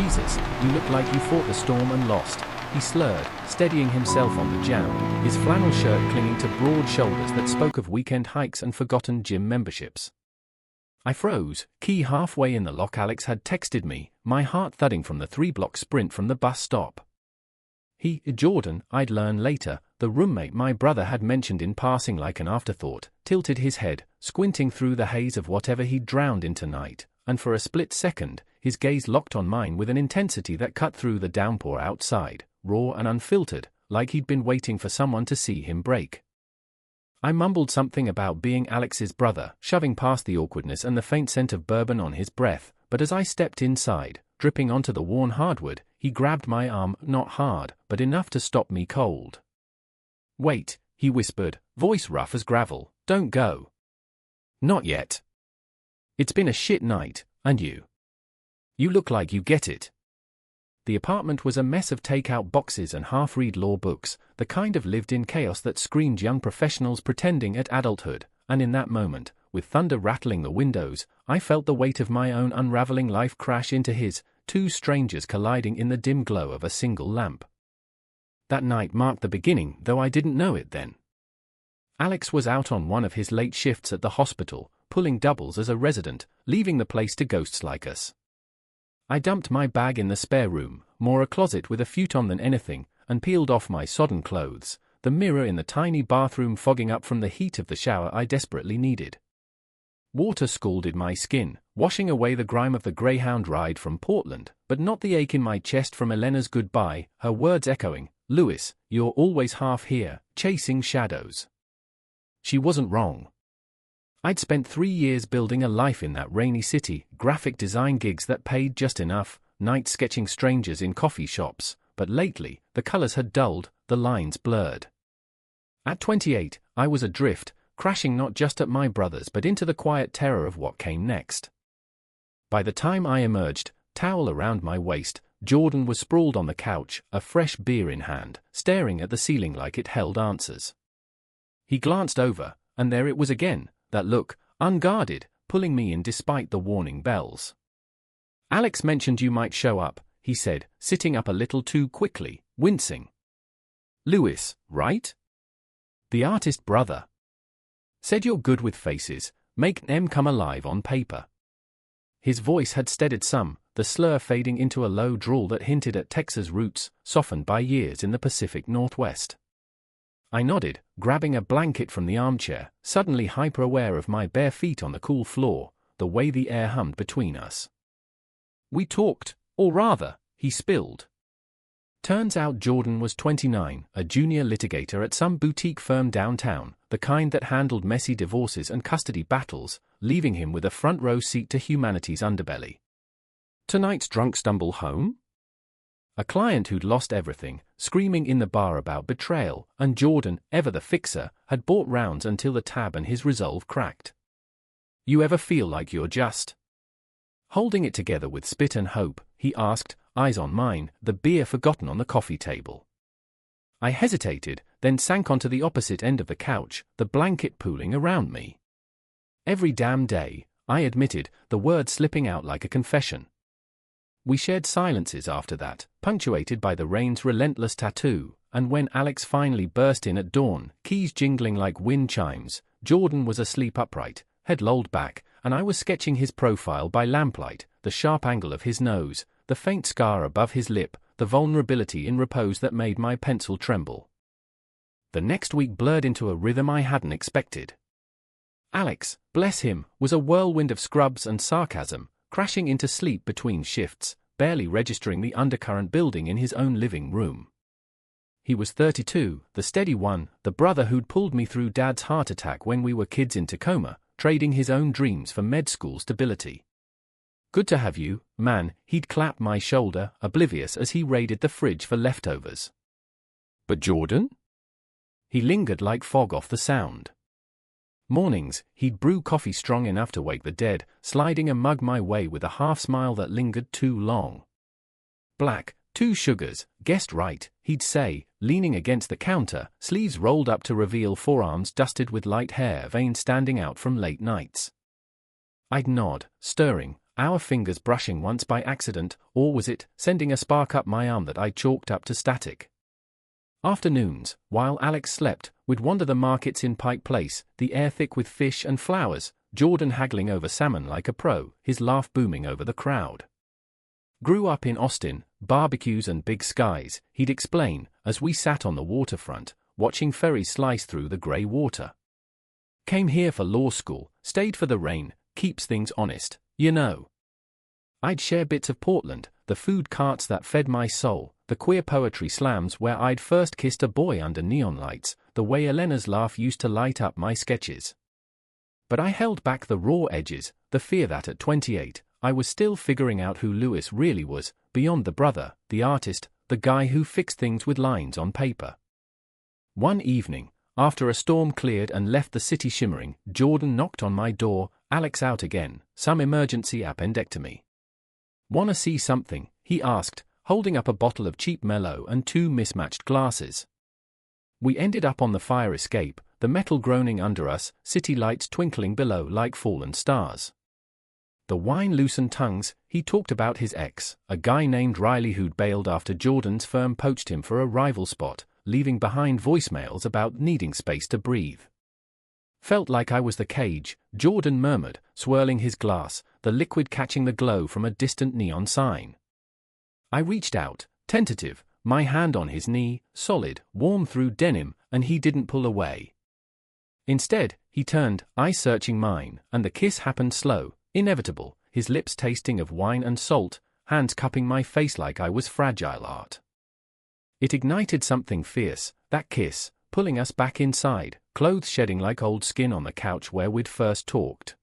Jesus, you look like you fought the storm and lost, he slurred, steadying himself on the jamb, his flannel shirt clinging to broad shoulders that spoke of weekend hikes and forgotten gym memberships. I froze, key halfway in the lock. Alex had texted me, my heart thudding from the 3-block sprint from the bus stop. Jordan, I'd learn later, the roommate my brother had mentioned in passing like an afterthought, tilted his head, squinting through the haze of whatever he'd drowned in tonight, and for a split second, his gaze locked on mine with an intensity that cut through the downpour outside, raw and unfiltered, like he'd been waiting for someone to see him break. I mumbled something about being Alex's brother, shoving past the awkwardness and the faint scent of bourbon on his breath, but as I stepped inside, dripping onto the worn hardwood, he grabbed my arm, not hard, but enough to stop me cold. "Wait," he whispered, voice rough as gravel, "don't go. Not yet. It's been a shit night, and you look like you get it." The apartment was a mess of take-out boxes and half-read law books, the kind of lived-in chaos that screamed young professionals pretending at adulthood, and in that moment, with thunder rattling the windows, I felt the weight of my own unraveling life crash into his, two strangers colliding in the dim glow of a single lamp. That night marked the beginning, though I didn't know it then. Alex was out on one of his late shifts at the hospital, pulling doubles as a resident, leaving the place to ghosts like us. I dumped my bag in the spare room, more a closet with a futon than anything, and peeled off my sodden clothes, the mirror in the tiny bathroom fogging up from the heat of the shower I desperately needed. Water scalded my skin, washing away the grime of the Greyhound ride from Portland, but not the ache in my chest from Elena's goodbye, her words echoing, "Lewis, you're always half here, chasing shadows." She wasn't wrong. I'd spent 3 years building a life in that rainy city, graphic design gigs that paid just enough, nights sketching strangers in coffee shops, but lately, the colors had dulled, the lines blurred. At 28, I was adrift, crashing not just at my brother's but into the quiet terror of what came next. By the time I emerged, towel around my waist, Jordan was sprawled on the couch, a fresh beer in hand, staring at the ceiling like it held answers. He glanced over, and there it was again, that look, unguarded, pulling me in despite the warning bells. "Alex mentioned you might show up," he said, sitting up a little too quickly, wincing. "Lewis, right? The artist brother. Said you're good with faces, make them come alive on paper." His voice had steadied some, the slur fading into a low drawl that hinted at Texas roots, softened by years in the Pacific Northwest. I nodded, grabbing a blanket from the armchair, suddenly hyper-aware of my bare feet on the cool floor, the way the air hummed between us. "We talked, or rather, he spilled." Turns out Jordan was 29, a junior litigator at some boutique firm downtown, the kind that handled messy divorces and custody battles, leaving him with a front-row seat to humanity's underbelly. Tonight's drunk stumble home? A client who'd lost everything, screaming in the bar about betrayal, and Jordan, ever the fixer, had bought rounds until the tab and his resolve cracked. "You ever feel like you're just holding it together with spit and hope?" he asked, eyes on mine, the beer forgotten on the coffee table. I hesitated, then sank onto the opposite end of the couch, the blanket pooling around me. "Every damn day," I admitted, the words slipping out like a confession. We shared silences after that, punctuated by the rain's relentless tattoo, and when Alex finally burst in at dawn, keys jingling like wind chimes, Jordan was asleep upright, head lolled back, and I was sketching his profile by lamplight, the sharp angle of his nose, the faint scar above his lip, the vulnerability in repose that made my pencil tremble. The next week blurred into a rhythm I hadn't expected. Alex, bless him, was a whirlwind of scrubs and sarcasm, crashing into sleep between shifts, barely registering the undercurrent building in his own living room. He was 32, the steady one, the brother who'd pulled me through Dad's heart attack when we were kids in Tacoma, trading his own dreams for med school stability. "Good to have you, man," he'd clap my shoulder, oblivious as he raided the fridge for leftovers. "But Jordan?" He lingered like fog off the sound. Mornings, he'd brew coffee strong enough to wake the dead, sliding a mug my way with a half-smile that lingered too long. "Black, 2 sugars, guessed right," he'd say, leaning against the counter, sleeves rolled up to reveal forearms dusted with light hair veins standing out from late nights. I'd nod, stirring, our fingers brushing once by accident, or was it sending a spark up my arm that I chalked up to static? Afternoons, while Alex slept, we'd wander the markets in Pike Place, the air thick with fish and flowers, Jordan haggling over salmon like a pro, his laugh booming over the crowd. Grew up in Austin, barbecues and big skies, he'd explain, as we sat on the waterfront, watching ferries slice through the grey water. Came here for law school, stayed for the rain, keeps things honest, you know. I'd share bits of Portland, the food carts that fed my soul, the queer poetry slams where I'd first kissed a boy under neon lights, the way Elena's laugh used to light up my sketches. But I held back the raw edges, the fear that at 28, I was still figuring out who Lewis really was, beyond the brother, the artist, the guy who fixed things with lines on paper. One evening, after a storm cleared and left the city shimmering, Jordan knocked on my door, Alex out again, some emergency appendectomy. "Wanna see something?" he asked, holding up a bottle of cheap Mellow and two mismatched glasses. We ended up on the fire escape, the metal groaning under us, city lights twinkling below like fallen stars. The wine loosened tongues. He talked about his ex, a guy named Riley who'd bailed after Jordan's firm poached him for a rival spot, leaving behind voicemails about needing space to breathe. "Felt like I was the cage," Jordan murmured, swirling his glass, the liquid catching the glow from a distant neon sign. I reached out, tentative, my hand on his knee, solid, warm through denim, and he didn't pull away. Instead, he turned, eyes searching mine, and the kiss happened slow, inevitable, his lips tasting of wine and salt, hands cupping my face like I was fragile art. It ignited something fierce, that kiss, pulling us back inside, clothes shedding like old skin on the couch where we'd first talked.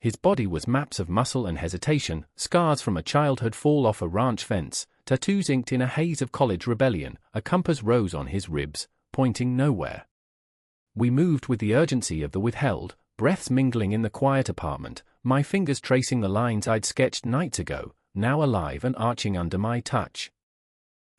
His body was maps of muscle and hesitation, scars from a childhood fall off a ranch fence, tattoos inked in a haze of college rebellion, a compass rose on his ribs, pointing nowhere. We moved with the urgency of the withheld, breaths mingling in the quiet apartment, my fingers tracing the lines I'd sketched nights ago, now alive and arching under my touch.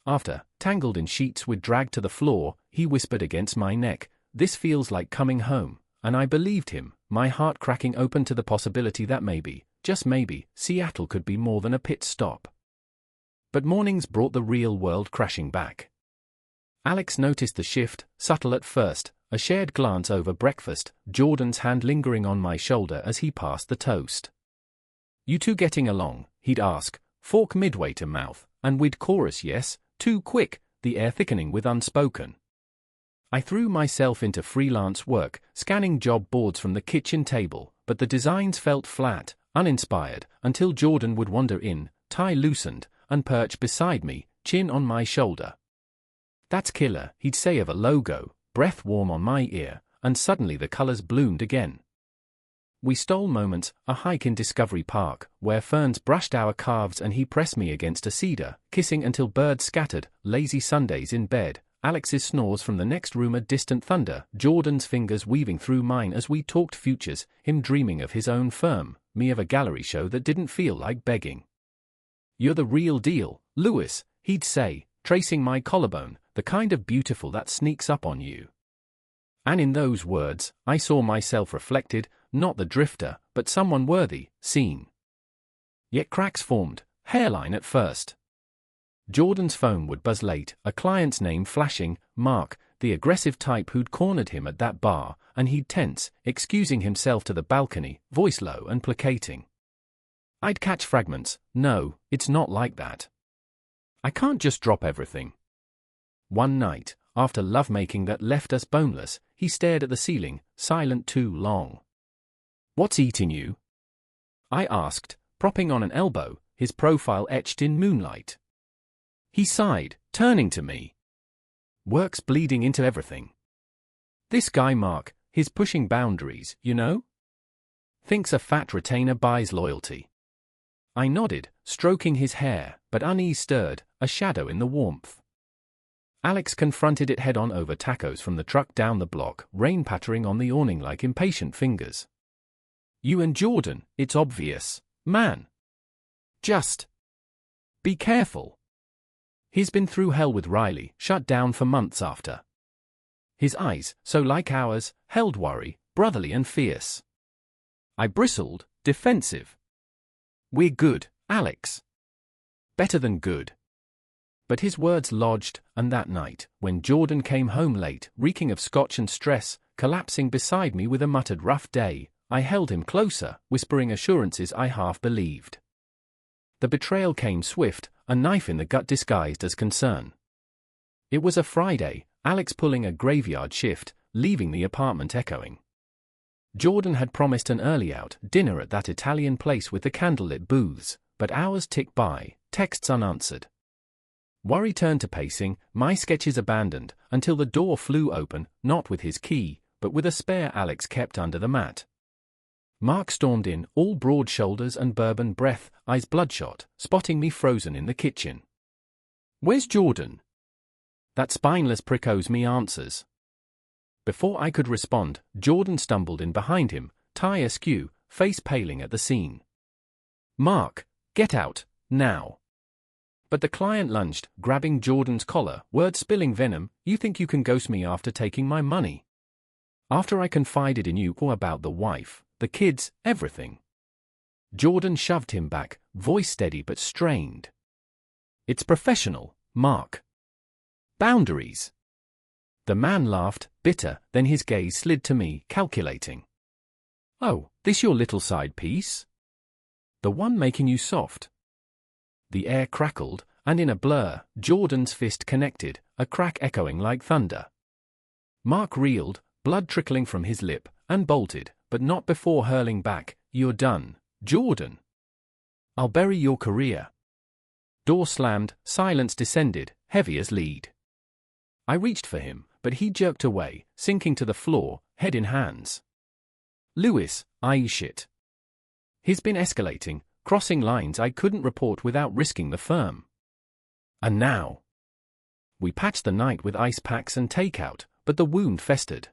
After, tangled in sheets we'd dragged to the floor, he whispered against my neck, "This feels like coming home," and I believed him, my heart cracking open to the possibility that maybe, just maybe, Seattle could be more than a pit stop. But mornings brought the real world crashing back. Alex noticed the shift, subtle at first, a shared glance over breakfast, Jordan's hand lingering on my shoulder as he passed the toast. "You two getting along?" he'd ask, fork midway to mouth, and we'd chorus yes, too quick, the air thickening with unspoken. I threw myself into freelance work, scanning job boards from the kitchen table, but the designs felt flat, uninspired, until Jordan would wander in, tie loosened, and perch beside me, chin on my shoulder. "That's killer," he'd say of a logo, breath warm on my ear, and suddenly the colors bloomed again. We stole moments, a hike in Discovery Park, where ferns brushed our calves and he pressed me against a cedar, kissing until birds scattered, lazy Sundays in bed, Alex's snores from the next room a distant thunder, Jordan's fingers weaving through mine as we talked futures, him dreaming of his own firm, me of a gallery show that didn't feel like begging. "You're the real deal, Lewis," he'd say, tracing my collarbone, "the kind of beautiful that sneaks up on you." And in those words, I saw myself reflected, not the drifter, but someone worthy, seen. Yet cracks formed, hairline at first. Jordan's phone would buzz late, a client's name flashing, Mark, the aggressive type who'd cornered him at that bar, and he'd tense, excusing himself to the balcony, voice low and placating. I'd catch fragments, "No, it's not like that. I can't just drop everything." One night, after lovemaking that left us boneless, he stared at the ceiling, silent too long. "What's eating you?" I asked, propping on an elbow, his profile etched in moonlight. He sighed, turning to me. "Work's bleeding into everything. This guy Mark, he's pushing boundaries, you know? Thinks a fat retainer buys loyalty." I nodded, stroking his hair, but unease stirred, a shadow in the warmth. Alex confronted it head-on over tacos from the truck down the block, rain pattering on the awning like impatient fingers. "You and Jordan, it's obvious, man. Just be careful. He's been through hell with Riley, shut down for months after." His eyes, so like ours, held worry, brotherly and fierce. I bristled, defensive. We're good, Alex. Better than good. But his words lodged, and that night, when Jordan came home late, reeking of scotch and stress, collapsing beside me with a muttered rough day, I held him closer, whispering assurances I half believed. The betrayal came swift, a knife in the gut disguised as concern. It was a Friday, Alex pulling a graveyard shift, leaving the apartment echoing. Jordan had promised an early-out dinner at that Italian place with the candlelit booths, but hours ticked by, texts unanswered. Worry turned to pacing, my sketches abandoned, until the door flew open, not with his key, but with a spare Alex kept under the mat. Mark stormed in, all broad shoulders and bourbon breath, eyes bloodshot, spotting me frozen in the kitchen. "Where's Jordan?" That spineless prick owes me answers. Before I could respond, Jordan stumbled in behind him, tie askew, face paling at the scene. "Mark, get out, now." But the client lunged, grabbing Jordan's collar, words spilling venom. "You think you can ghost me after taking my money? After I confided in you or about the wife, the kids, everything?" Jordan shoved him back, voice steady but strained. "It's professional, Mark. Boundaries." The man laughed, bitter, then his gaze slid to me, calculating. "Oh, this your little side piece? The one making you soft?" The air crackled, and in a blur, Jordan's fist connected, a crack echoing like thunder. Mark reeled, blood trickling from his lip, and bolted, but not before hurling back, "You're done, Jordan. I'll bury your career." Door slammed, silence descended, heavy as lead. I reached for him, but he jerked away, sinking to the floor, head in hands. "Lewis, shit. He's been escalating, crossing lines I couldn't report without risking the firm. And now?" We patched the night with ice packs and takeout, but the wound festered.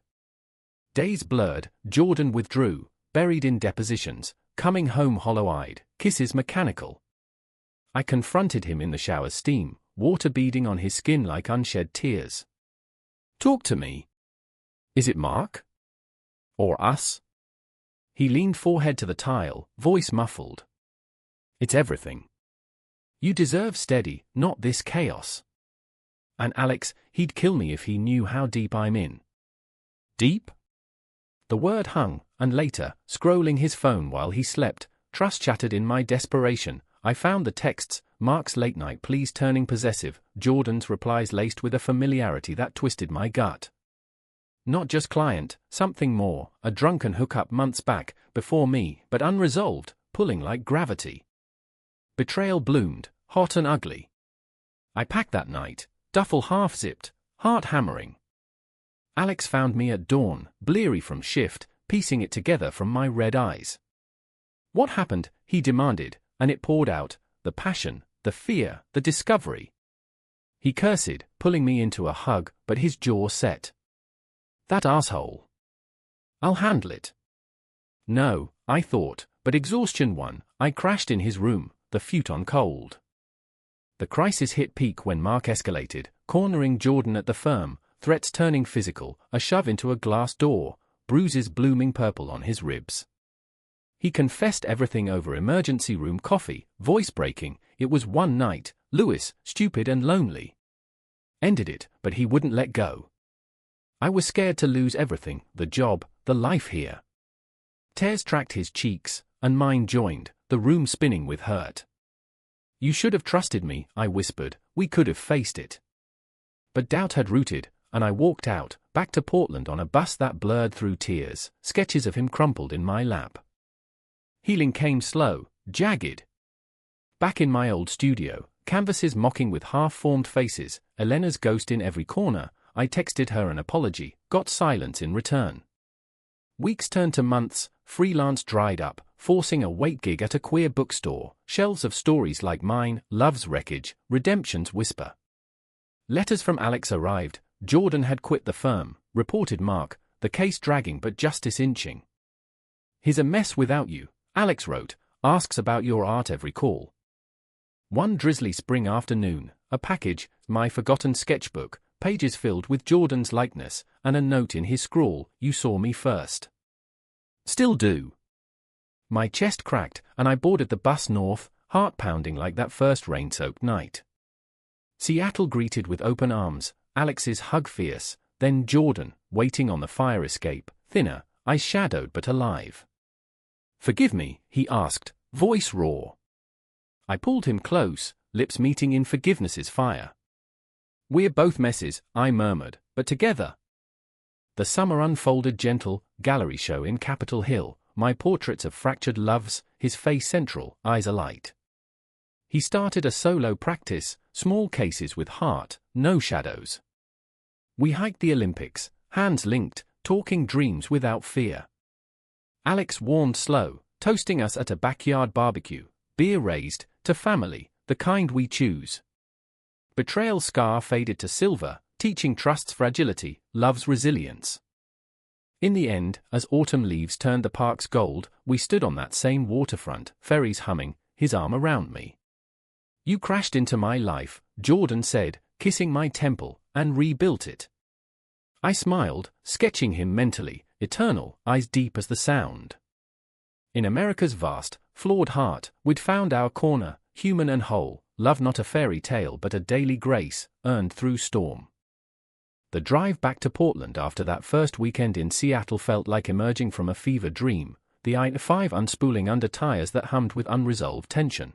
Days blurred, Jordan withdrew, buried in depositions, coming home hollow-eyed, kisses mechanical. I confronted him in the shower's steam, water beading on his skin like unshed tears. "Talk to me. Is it Mark? Or us?" He leaned forehead to the tile, voice muffled. "It's everything. You deserve steady, not this chaos. And Alex, he'd kill me if he knew how deep I'm in." "Deep?" The word hung, and later, scrolling his phone while he slept, trust chattered in my desperation. I found the texts, Mark's late-night pleas turning possessive, Jordan's replies laced with a familiarity that twisted my gut. Not just client, something more, a drunken hookup months back, before me, but unresolved, pulling like gravity. Betrayal bloomed, hot and ugly. I packed that night, duffel half-zipped, heart hammering. Alex found me at dawn, bleary from shift, piecing it together from my red eyes. "What happened?" he demanded, and it poured out, the passion, the fear, the discovery. He cursed, pulling me into a hug, but his jaw set. "That asshole. I'll handle it." No, I thought, but exhaustion won. I crashed in his room, the futon cold. The crisis hit peak when Mark escalated, cornering Jordan at the firm, threats turning physical, a shove into a glass door, bruises blooming purple on his ribs. He confessed everything over emergency room coffee, voice breaking. It was one night, Lewis, stupid and lonely. Ended it, but he wouldn't let go. I was scared to lose everything, the job, the life here. Tears tracked his cheeks, and mine joined, the room spinning with hurt. "You should have trusted me," I whispered, "we could have faced it." But doubt had rooted, and I walked out, back to Portland on a bus that blurred through tears, sketches of him crumpled in my lap. Healing came slow, jagged. Back in my old studio, canvases mocking with half-formed faces, Elena's ghost in every corner, I texted her an apology, got silence in return. Weeks turned to months, freelance dried up, forcing a wait gig at a queer bookstore, shelves of stories like mine, love's wreckage, redemption's whisper. Letters from Alex arrived. Jordan had quit the firm, reported Mark, the case dragging but justice inching. "He's a mess without you," Alex wrote, asks about your art every call. One drizzly spring afternoon, a package, my forgotten sketchbook, pages filled with Jordan's likeness, and a note in his scrawl, "You saw me first. Still do. My chest cracked, and I boarded the bus north, heart pounding like that first rain-soaked night. Seattle greeted with open arms, Alex's hug fierce, then Jordan, waiting on the fire escape, thinner, eyes shadowed but alive. "Forgive me," he asked, voice raw. I pulled him close, lips meeting in forgiveness's fire. "We're both messes," I murmured, "but together." The summer unfolded gentle, gallery show in Capitol Hill, my portraits of fractured loves, his face central, eyes alight. He started a solo practice, small cases with heart, no shadows. We hiked the Olympics, hands linked, talking dreams without fear. Alex warmed slow, toasting us at a backyard barbecue, beer raised, to family, the kind we choose. Betrayal scar faded to silver, teaching trust's fragility, love's resilience. In the end, as autumn leaves turned the park's gold, we stood on that same waterfront, ferries humming, his arm around me. "You crashed into my life," Jordan said, kissing my temple, "and rebuilt it." I smiled, sketching him mentally, eternal, eyes deep as the sound. In America's vast, flawed heart, we'd found our corner, human and whole, love not a fairy tale but a daily grace, earned through storm. The drive back to Portland after that first weekend in Seattle felt like emerging from a fever dream, the I-5 unspooling under tires that hummed with unresolved tension.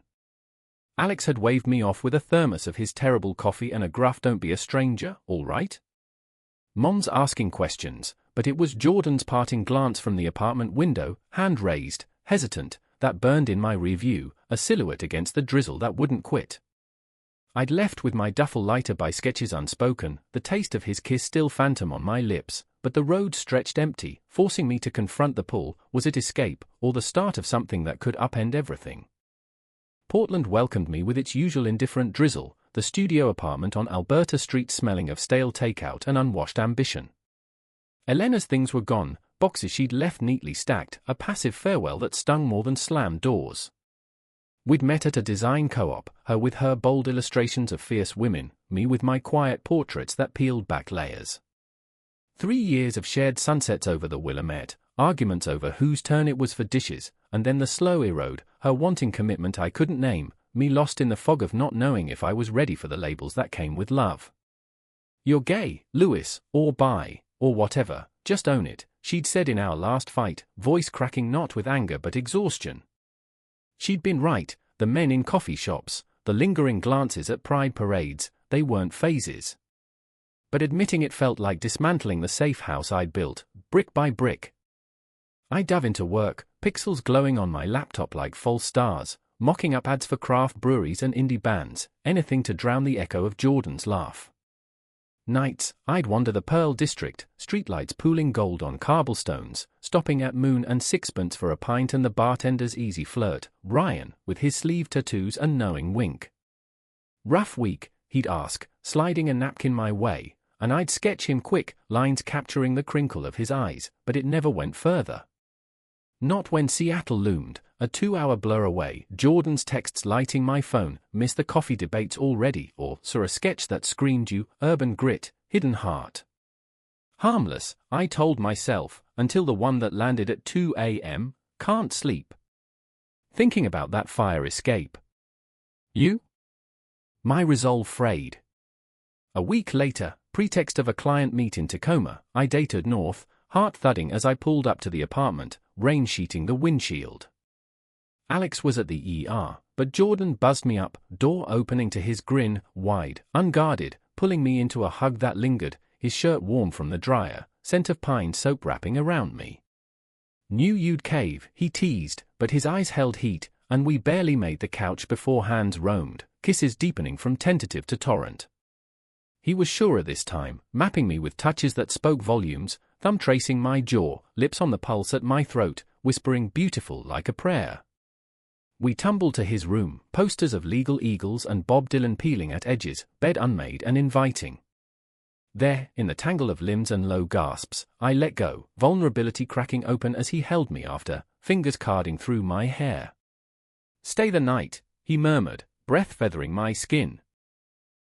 Alex had waved me off with a thermos of his terrible coffee and a gruff "Don't be a stranger, all right?" Mom's asking questions, but it was Jordan's parting glance from the apartment window, hand raised, hesitant, that burned in my rearview, a silhouette against the drizzle that wouldn't quit. I'd left with my duffel lighter by sketches unspoken, the taste of his kiss still phantom on my lips, but the road stretched empty, forcing me to confront the pull. Was it escape, or the start of something that could upend everything? Portland welcomed me with its usual indifferent drizzle, the studio apartment on Alberta Street smelling of stale takeout and unwashed ambition. Elena's things were gone, boxes she'd left neatly stacked, a passive farewell that stung more than slammed doors. We'd met at a design co-op, her with her bold illustrations of fierce women, me with my quiet portraits that peeled back layers. 3 years of shared sunsets over the Willamette, arguments over whose turn it was for dishes, and then the slow erode, her wanting commitment I couldn't name, me lost in the fog of not knowing if I was ready for the labels that came with love. "You're gay, Lewis, or bi, or whatever, just own it," she'd said in our last fight, voice cracking not with anger but exhaustion. She'd been right, the men in coffee shops, the lingering glances at pride parades, they weren't phases. But admitting it felt like dismantling the safe house I'd built, brick by brick. I dove into work, pixels glowing on my laptop like false stars, mocking up ads for craft breweries and indie bands, anything to drown the echo of Jordan's laugh. Nights, I'd wander the Pearl District, streetlights pooling gold on cobblestones, stopping at Moon and Sixpence for a pint and the bartender's easy flirt, Ryan, with his sleeve tattoos and knowing wink. "Rough week," he'd ask, sliding a napkin my way, and I'd sketch him quick, lines capturing the crinkle of his eyes, but it never went further. Not when Seattle loomed, a 2-hour blur away, Jordan's texts lighting my phone, "Miss the coffee debates already," or "Saw a sketch that screamed you, urban grit, hidden heart." Harmless, I told myself, until the one that landed at 2 a.m., can't sleep. Thinking about that fire escape. You? My resolve frayed. A week later, pretext of a client meet in Tacoma, I dated north, heart thudding as I pulled up to the apartment, rain sheeting the windshield. Alex was at the ER, but Jordan buzzed me up, door opening to his grin, wide, unguarded, pulling me into a hug that lingered, his shirt warm from the dryer, scent of pine soap wrapping around me. "Knew you'd cave," he teased, but his eyes held heat, and we barely made the couch before hands roamed, kisses deepening from tentative to torrent. He was surer this time, mapping me with touches that spoke volumes, thumb tracing my jaw, lips on the pulse at my throat, whispering beautiful like a prayer. We tumbled to his room, posters of Legal Eagles and Bob Dylan peeling at edges, bed unmade and inviting. There, in the tangle of limbs and low gasps, I let go, vulnerability cracking open as he held me after, fingers carding through my hair. "Stay the night," he murmured, breath feathering my skin.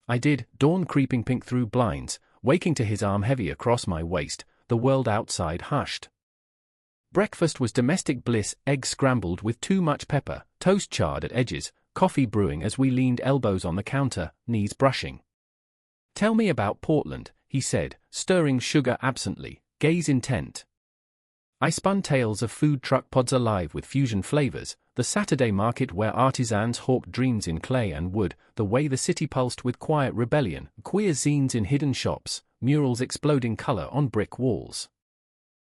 I did, dawn creeping pink through blinds, waking to his arm heavy across my waist, the world outside hushed. Breakfast was domestic bliss, eggs scrambled with too much pepper, toast charred at edges, coffee brewing as we leaned elbows on the counter, knees brushing. "Tell me about Portland," he said, stirring sugar absently, gaze intent. I spun tales of food truck pods alive with fusion flavors, the Saturday market where artisans hawked dreams in clay and wood, the way the city pulsed with quiet rebellion, queer zines in hidden shops, murals exploding color on brick walls.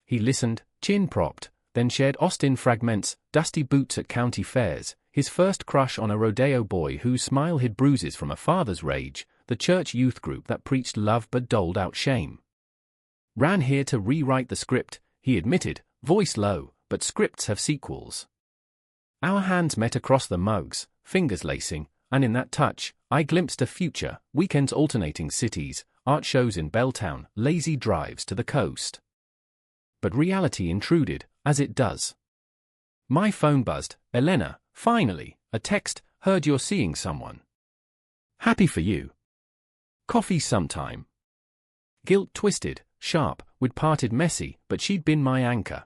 He listened, chin propped, then shared Austin fragments, dusty boots at county fairs, his first crush on a rodeo boy whose smile hid bruises from a father's rage, the church youth group that preached love but doled out shame. "Ran here to rewrite the script," he admitted, voice low, "but scripts have sequels." Our hands met across the mugs, fingers lacing, and in that touch, I glimpsed a future, weekends alternating cities, art shows in Belltown, lazy drives to the coast. But reality intruded, as it does. My phone buzzed. "Elena, finally, a text, heard you're seeing someone. Happy for you. Coffee sometime." Guilt twisted, sharp, we'd parted messy, but she'd been my anchor.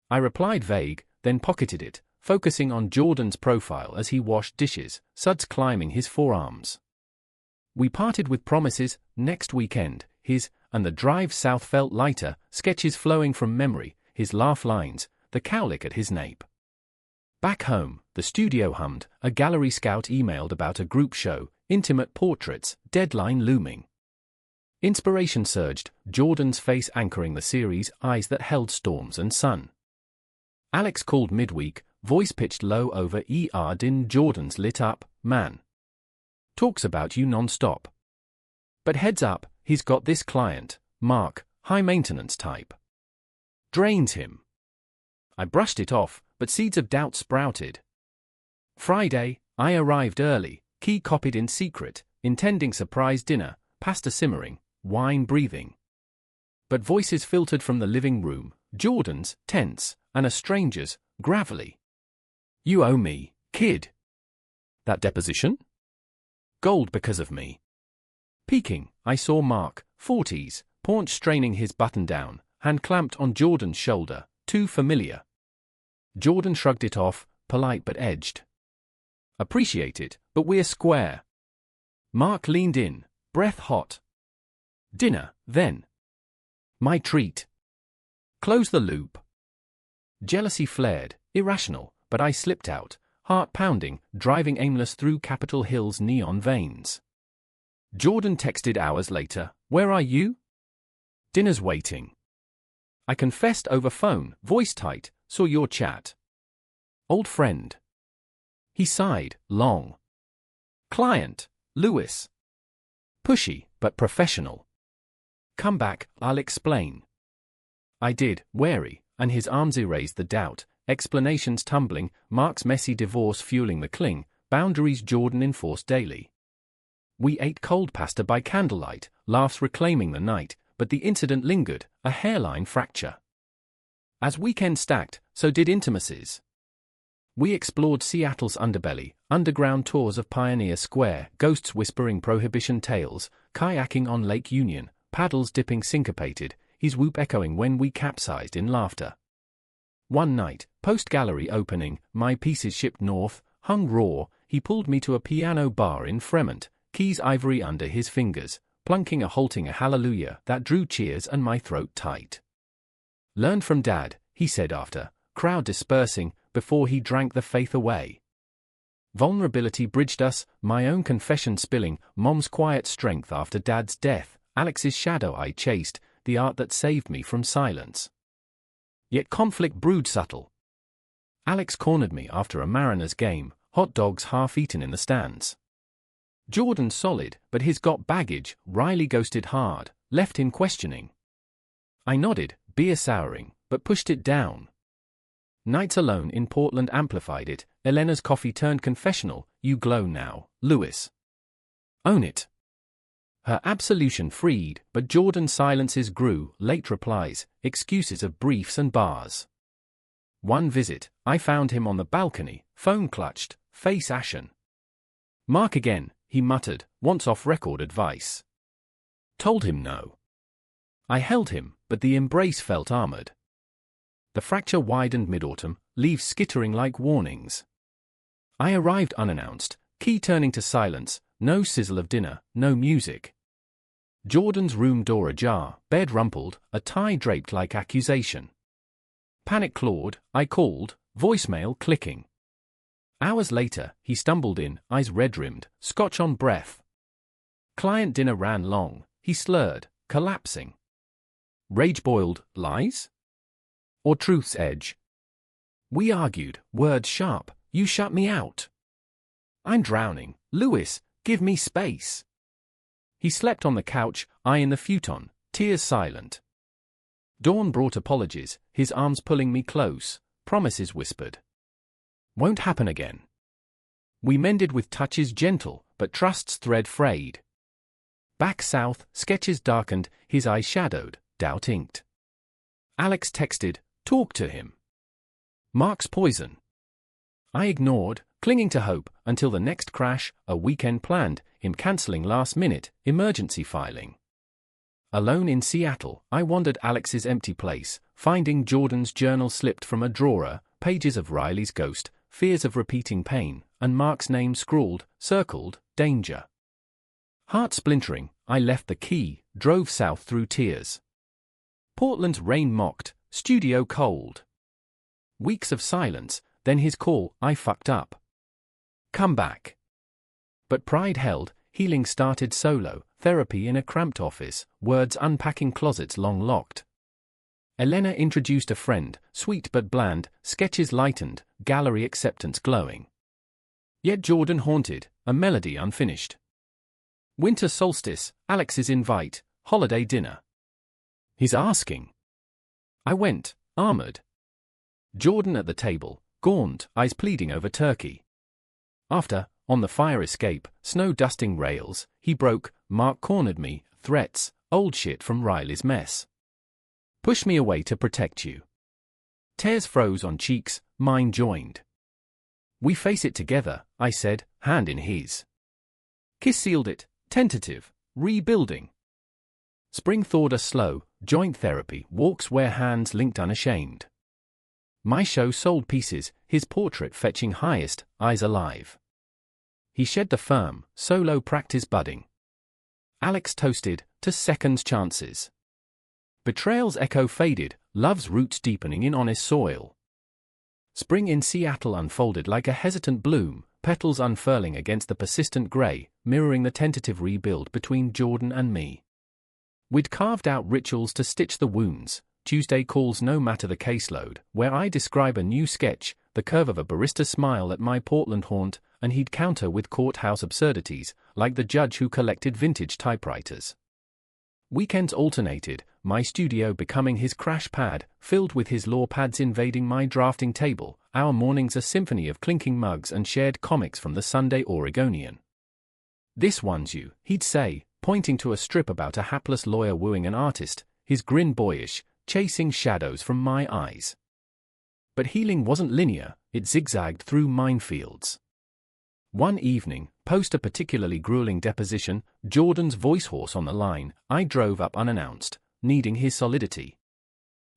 I replied vague, then pocketed it, focusing on Jordan's profile as he washed dishes, suds climbing his forearms. We parted with promises, next weekend, and the drive south felt lighter, sketches flowing from memory, his laugh lines, the cowlick at his nape. Back home, the studio hummed, a gallery scout emailed about a group show, intimate portraits, deadline looming. Inspiration surged, Jordan's face anchoring the series, eyes that held storms and sun. Alex called midweek, voice pitched low over Din. "Jordan's lit up, man. Talks about you non-stop. But heads up, he's got this client, Mark, high-maintenance type. Drains him." I brushed it off, but seeds of doubt sprouted. Friday, I arrived early, key copied in secret, intending surprise dinner, pasta simmering, wine breathing. But voices filtered from the living room, Jordan's, tense, and a stranger's, gravelly. "You owe me, kid." "That deposition?" "Gold because of me." Peeking, I saw Mark, 40s, paunch straining his button down, hand clamped on Jordan's shoulder, too familiar. Jordan shrugged it off, polite but edged. "Appreciate it, but we're square." Mark leaned in, breath hot. "Dinner, then." "My treat." "Close the loop." Jealousy flared, irrational, but I slipped out, heart pounding, driving aimless through Capitol Hill's neon veins. Jordan texted hours later, "Where are you?" "Dinner's waiting." I confessed over phone, voice tight, "Saw your chat. Old friend." He sighed, long. "Client, Lewis. Pushy, but professional. Come back, I'll explain." I did, wary, and his arms erased the doubt, explanations tumbling, Mark's messy divorce fueling the cling, boundaries Jordan enforced daily. We ate cold pasta by candlelight, laughs reclaiming the night, but the incident lingered, a hairline fracture. As weekend stacked, so did intimacies. We explored Seattle's underbelly, underground tours of Pioneer Square, ghosts whispering prohibition tales, kayaking on Lake Union, paddles dipping syncopated, his whoop echoing when we capsized in laughter. One night, post-gallery opening, my pieces shipped north, hung raw, he pulled me to a piano bar in Fremont, keys ivory under his fingers, plunking a halting a hallelujah that drew cheers and my throat tight. "Learned from Dad," he said after, crowd dispersing, before he drank the faith away. Vulnerability bridged us, my own confession spilling, Mom's quiet strength after Dad's death, Alex's shadow I chased, the art that saved me from silence. Yet conflict brewed subtle. Alex cornered me after a Mariners game, hot dogs half-eaten in the stands. Jordan solid, but his got baggage, Riley ghosted hard, left in questioning. I nodded, beer souring, but pushed it down. Nights alone in Portland amplified it, Elena's coffee turned confessional, "You glow now, Lewis. Own it." Her absolution freed, but Jordan's silences grew, late replies, excuses of briefs and bars. One visit, I found him on the balcony, phone clutched, face ashen. "Mark again," he muttered, "wants off-record advice." Told him no. I held him, but the embrace felt armored. The fracture widened mid-autumn, leaves skittering like warnings. I arrived unannounced, key turning to silence, no sizzle of dinner, no music. Jordan's room door ajar, bed rumpled, a tie draped like accusation. Panic clawed, I called, voicemail clicking. Hours later, he stumbled in, eyes red-rimmed, scotch on breath. Client dinner ran long, he slurred, collapsing. Rage boiled, lies? Or truth's edge? We argued, words sharp, you shut me out. I'm drowning, Lewis, give me space. He slept on the couch, I in the futon, tears silent. Dawn brought apologies, his arms pulling me close, promises whispered. Won't happen again. We mended with touches gentle, but trust's thread frayed. Back south, sketches darkened, his eyes shadowed, doubt inked. Alex texted, talk to him. Mark's poison. I ignored, clinging to hope, until the next crash, a weekend planned, him cancelling last minute, emergency filing. Alone in Seattle, I wandered Alex's empty place, finding Jordan's journal slipped from a drawer, pages of Riley's ghost, fears of repeating pain, and Mark's name scrawled, circled, danger. Heart splintering, I left the key, drove south through tears. Portland's rain mocked, studio cold. Weeks of silence, then his call, I fucked up. Come back. But pride held, healing started solo, therapy in a cramped office, words unpacking closets long locked. Elena introduced a friend, sweet but bland, sketches lightened, gallery acceptance glowing. Yet Jordan haunted, a melody unfinished. Winter solstice, Alex's invite, holiday dinner. He's asking. I went, armored. Jordan at the table, gaunt, eyes pleading over turkey. After, on the fire escape, snow dusting rails, he broke, Mark cornered me, threats, old shit from Riley's mess. Push me away to protect you. Tears froze on cheeks, mine joined. We face it together, I said, hand in his. Kiss sealed it, tentative, rebuilding. Spring thawed us slow, joint therapy, walks where hands linked unashamed. My show sold pieces, his portrait fetching highest, eyes alive. He shed the firm, solo practice budding. Alex toasted, to seconds chances. Betrayal's echo faded, love's roots deepening in honest soil. Spring in Seattle unfolded like a hesitant bloom, petals unfurling against the persistent grey, mirroring the tentative rebuild between Jordan and me. We'd carved out rituals to stitch the wounds. Tuesday calls no matter the caseload, where I describe a new sketch, the curve of a barista's smile at my Portland haunt, and he'd counter with courthouse absurdities, like the judge who collected vintage typewriters. Weekends alternated, my studio becoming his crash pad, filled with his law pads invading my drafting table, our mornings a symphony of clinking mugs and shared comics from the Sunday Oregonian. This one's you, he'd say, pointing to a strip about a hapless lawyer wooing an artist, his grin boyish, chasing shadows from my eyes. But healing wasn't linear, it zigzagged through minefields. One evening, post a particularly grueling deposition, Jordan's voice hoarse on the line, I drove up unannounced, needing his solidity.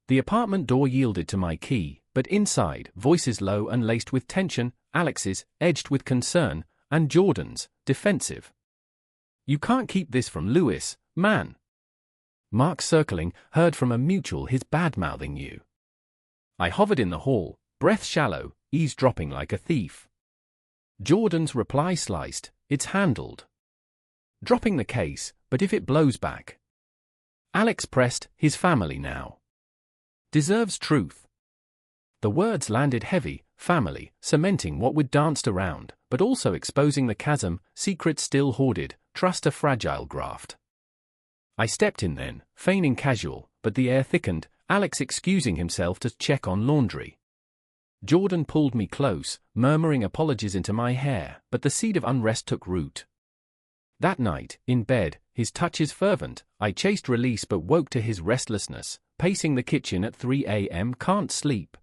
The apartment door yielded to my key, but inside, voices low and laced with tension, Alex's, edged with concern, and Jordan's, defensive. You can't keep this from Lewis, man. Mark circling, heard from a mutual his bad-mouthing you. I hovered in the hall, breath shallow, eavesdropping like a thief. Jordan's reply sliced, it's handled. Dropping the case, but if it blows back. Alex pressed, his family now. Deserves truth. The words landed heavy, family, cementing what we'd danced around, but also exposing the chasm, secrets still hoarded, trust a fragile graft. I stepped in then, feigning casual, but the air thickened, Alex excusing himself to check on laundry. Jordan pulled me close, murmuring apologies into my hair, but the seed of unrest took root. That night, in bed, his touches fervent, I chased release but woke to his restlessness, pacing the kitchen at 3 a.m. can't sleep.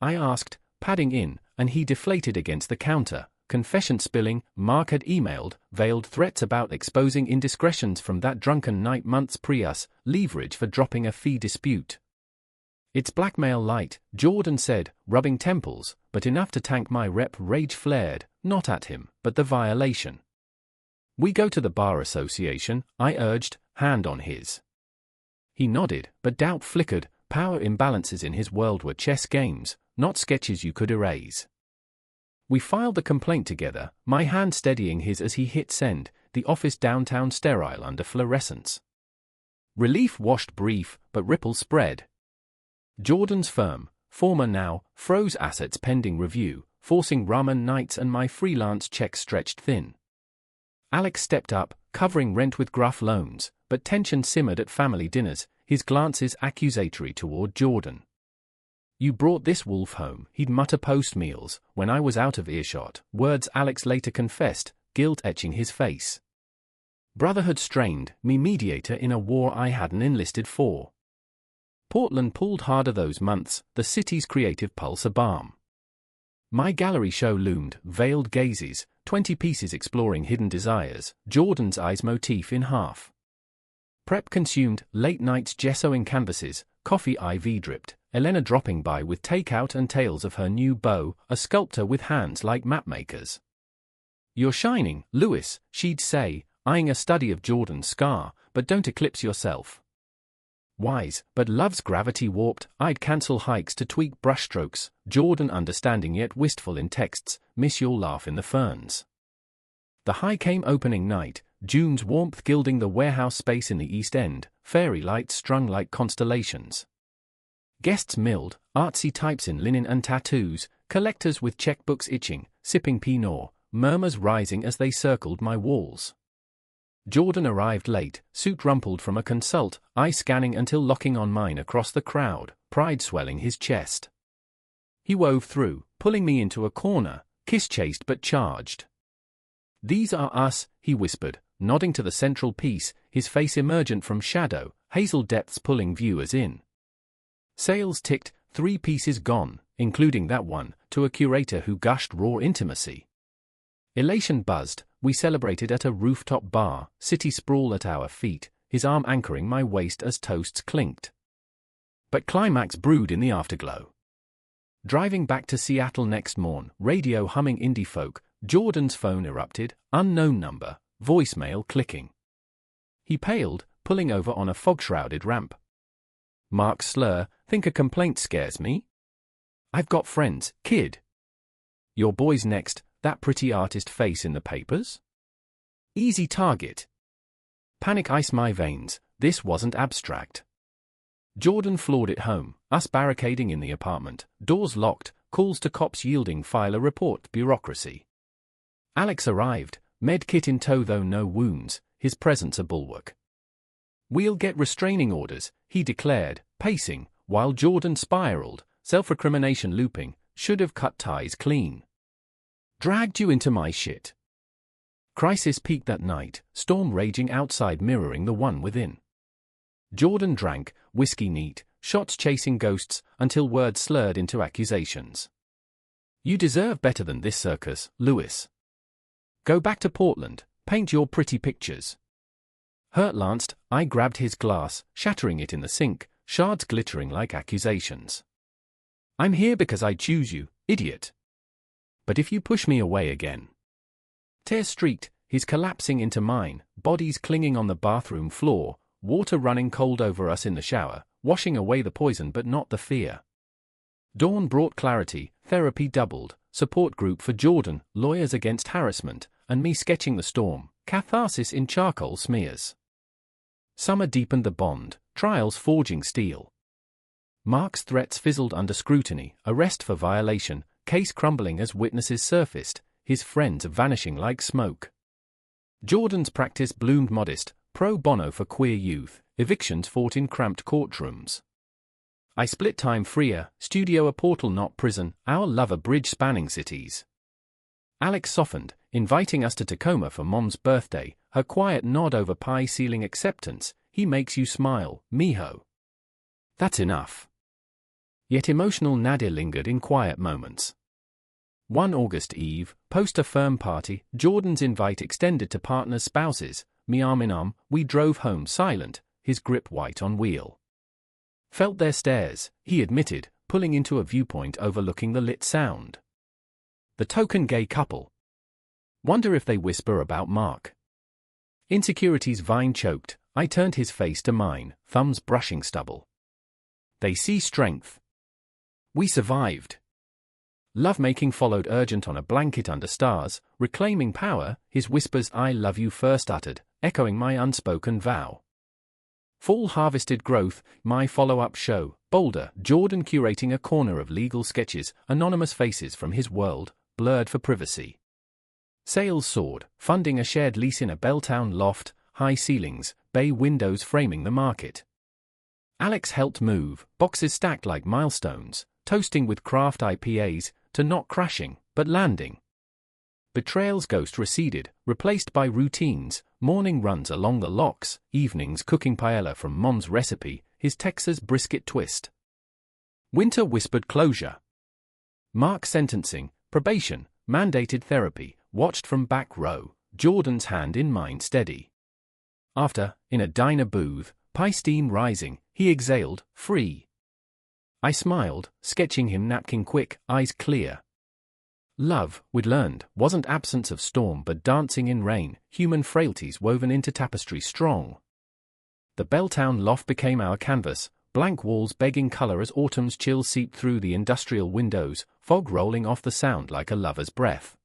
I asked, padding in, and he deflated against the counter, confession spilling, Mark had emailed, veiled threats about exposing indiscretions from that drunken night months pre-us, leverage for dropping a fee dispute. It's blackmail light, Jordan said, rubbing temples, but enough to tank my rep. Rage flared, not at him, but the violation. We go to the bar association, I urged, hand on his. He nodded, but doubt flickered. Power imbalances in his world were chess games, not sketches you could erase. We filed the complaint together, my hand steadying his as he hit send, the office downtown sterile under fluorescence. Relief washed brief, but ripples spread. Jordan's firm, former now, froze assets pending review, forcing ramen nights and my freelance checks stretched thin. Alex stepped up, covering rent with gruff loans, but tension simmered at family dinners, his glances accusatory toward Jordan. You brought this wolf home, he'd mutter post-meals, when I was out of earshot, words Alex later confessed, guilt etching his face. Brotherhood strained, me mediator in a war I hadn't enlisted for. Portland pulled harder those months, the city's creative pulse a balm. My gallery show loomed, veiled gazes, 20 pieces exploring hidden desires, Jordan's eyes motif in half. Prep consumed, late nights gessoing canvases, coffee IV dripped, Elena dropping by with takeout and tales of her new beau, a sculptor with hands like mapmakers. You're shining, Lewis, she'd say, eyeing a study of Jordan's scar, but don't eclipse yourself. Wise, but love's gravity warped, I'd cancel hikes to tweak brushstrokes, Jordan understanding yet wistful in texts, miss your laugh in the ferns. The high came opening night, June's warmth gilding the warehouse space in the East End, fairy lights strung like constellations. Guests milled, artsy types in linen and tattoos, collectors with checkbooks itching, sipping Pinot, murmurs rising as they circled my walls. Jordan arrived late, suit rumpled from a consult, eye scanning until locking on mine across the crowd, pride swelling his chest. He wove through, pulling me into a corner, kiss-chased but charged. These are us, he whispered, nodding to the central piece, his face emergent from shadow, hazel depths pulling viewers in. Sales ticked, 3 pieces gone, including that one, to a curator who gushed raw intimacy. Elation buzzed, we celebrated at a rooftop bar, city sprawl at our feet, his arm anchoring my waist as toasts clinked. But climax brewed in the afterglow. Driving back to Seattle next morn, radio humming indie folk, Jordan's phone erupted, unknown number, voicemail clicking. He paled, pulling over on a fog-shrouded ramp. Mark's slur, think a complaint scares me? I've got friends, kid. Your boy's next, that pretty artist face in the papers? Easy target. Panic iced my veins, this wasn't abstract. Jordan floored it home, us barricading in the apartment, doors locked, calls to cops yielding file a report bureaucracy. Alex arrived, med kit in tow though no wounds, his presence a bulwark. We'll get restraining orders, he declared, pacing, while Jordan spiraled, self-recrimination looping, should have cut ties clean. Dragged you into my shit. Crisis peaked that night, storm raging outside mirroring the one within. Jordan drank, whiskey neat, shots chasing ghosts, until words slurred into accusations. You deserve better than this circus, Lewis. Go back to Portland, paint your pretty pictures. Hurt lanced, I grabbed his glass, shattering it in the sink, shards glittering like accusations. I'm here because I choose you, idiot. But if you push me away again. Tears streaked, his collapsing into mine, bodies clinging on the bathroom floor, water running cold over us in the shower, washing away the poison but not the fear. Dawn brought clarity, therapy doubled, support group for Jordan, lawyers against harassment, and me sketching the storm, catharsis in charcoal smears. Summer deepened the bond, trials forging steel. Mark's threats fizzled under scrutiny, arrest for violation, case crumbling as witnesses surfaced, his friends vanishing like smoke. Jordan's practice bloomed modest, pro bono for queer youth, evictions fought in cramped courtrooms. I split time freer, studio a portal not prison, our love a bridge spanning cities. Alex softened, inviting us to Tacoma for Mom's birthday, her quiet nod over pie ceiling acceptance, he makes you smile, mijo. That's enough. Yet emotional Nadir lingered in quiet moments. One August Eve, post a firm party, Jordan's invite extended to partners' spouses, me arm in arm, we drove home silent, his grip white on wheel. Felt their stares, he admitted, pulling into a viewpoint overlooking the lit sound. The token gay couple. Wonder if they whisper about Mark. Insecurity's vine choked, I turned his face to mine, thumbs brushing stubble. They see strength. We survived. Lovemaking followed urgent on a blanket under stars, reclaiming power, his whispers I love you first uttered, echoing my unspoken vow. Fall harvested growth, my follow-up show, Boulder, Jordan curating a corner of legal sketches, anonymous faces from his world, blurred for privacy. Sales soared, funding a shared lease in a Belltown loft, high ceilings, bay windows framing the market. Alex helped move, boxes stacked like milestones, toasting with craft IPAs, to not crashing, but landing. Betrayal's ghost receded, replaced by routines, morning runs along the locks, evenings cooking paella from Mom's recipe, his Texas brisket twist. Winter whispered closure. Mark sentencing, probation, mandated therapy, watched from back row, Jordan's hand in mine steady. After, in a diner booth, pie steam rising, he exhaled, free. I smiled, sketching him napkin quick, eyes clear. Love, we'd learned, wasn't absence of storm but dancing in rain, human frailties woven into tapestry strong. The Belltown loft became our canvas, blank walls begging color as autumn's chill seeped through the industrial windows, fog rolling off the sound like a lover's breath.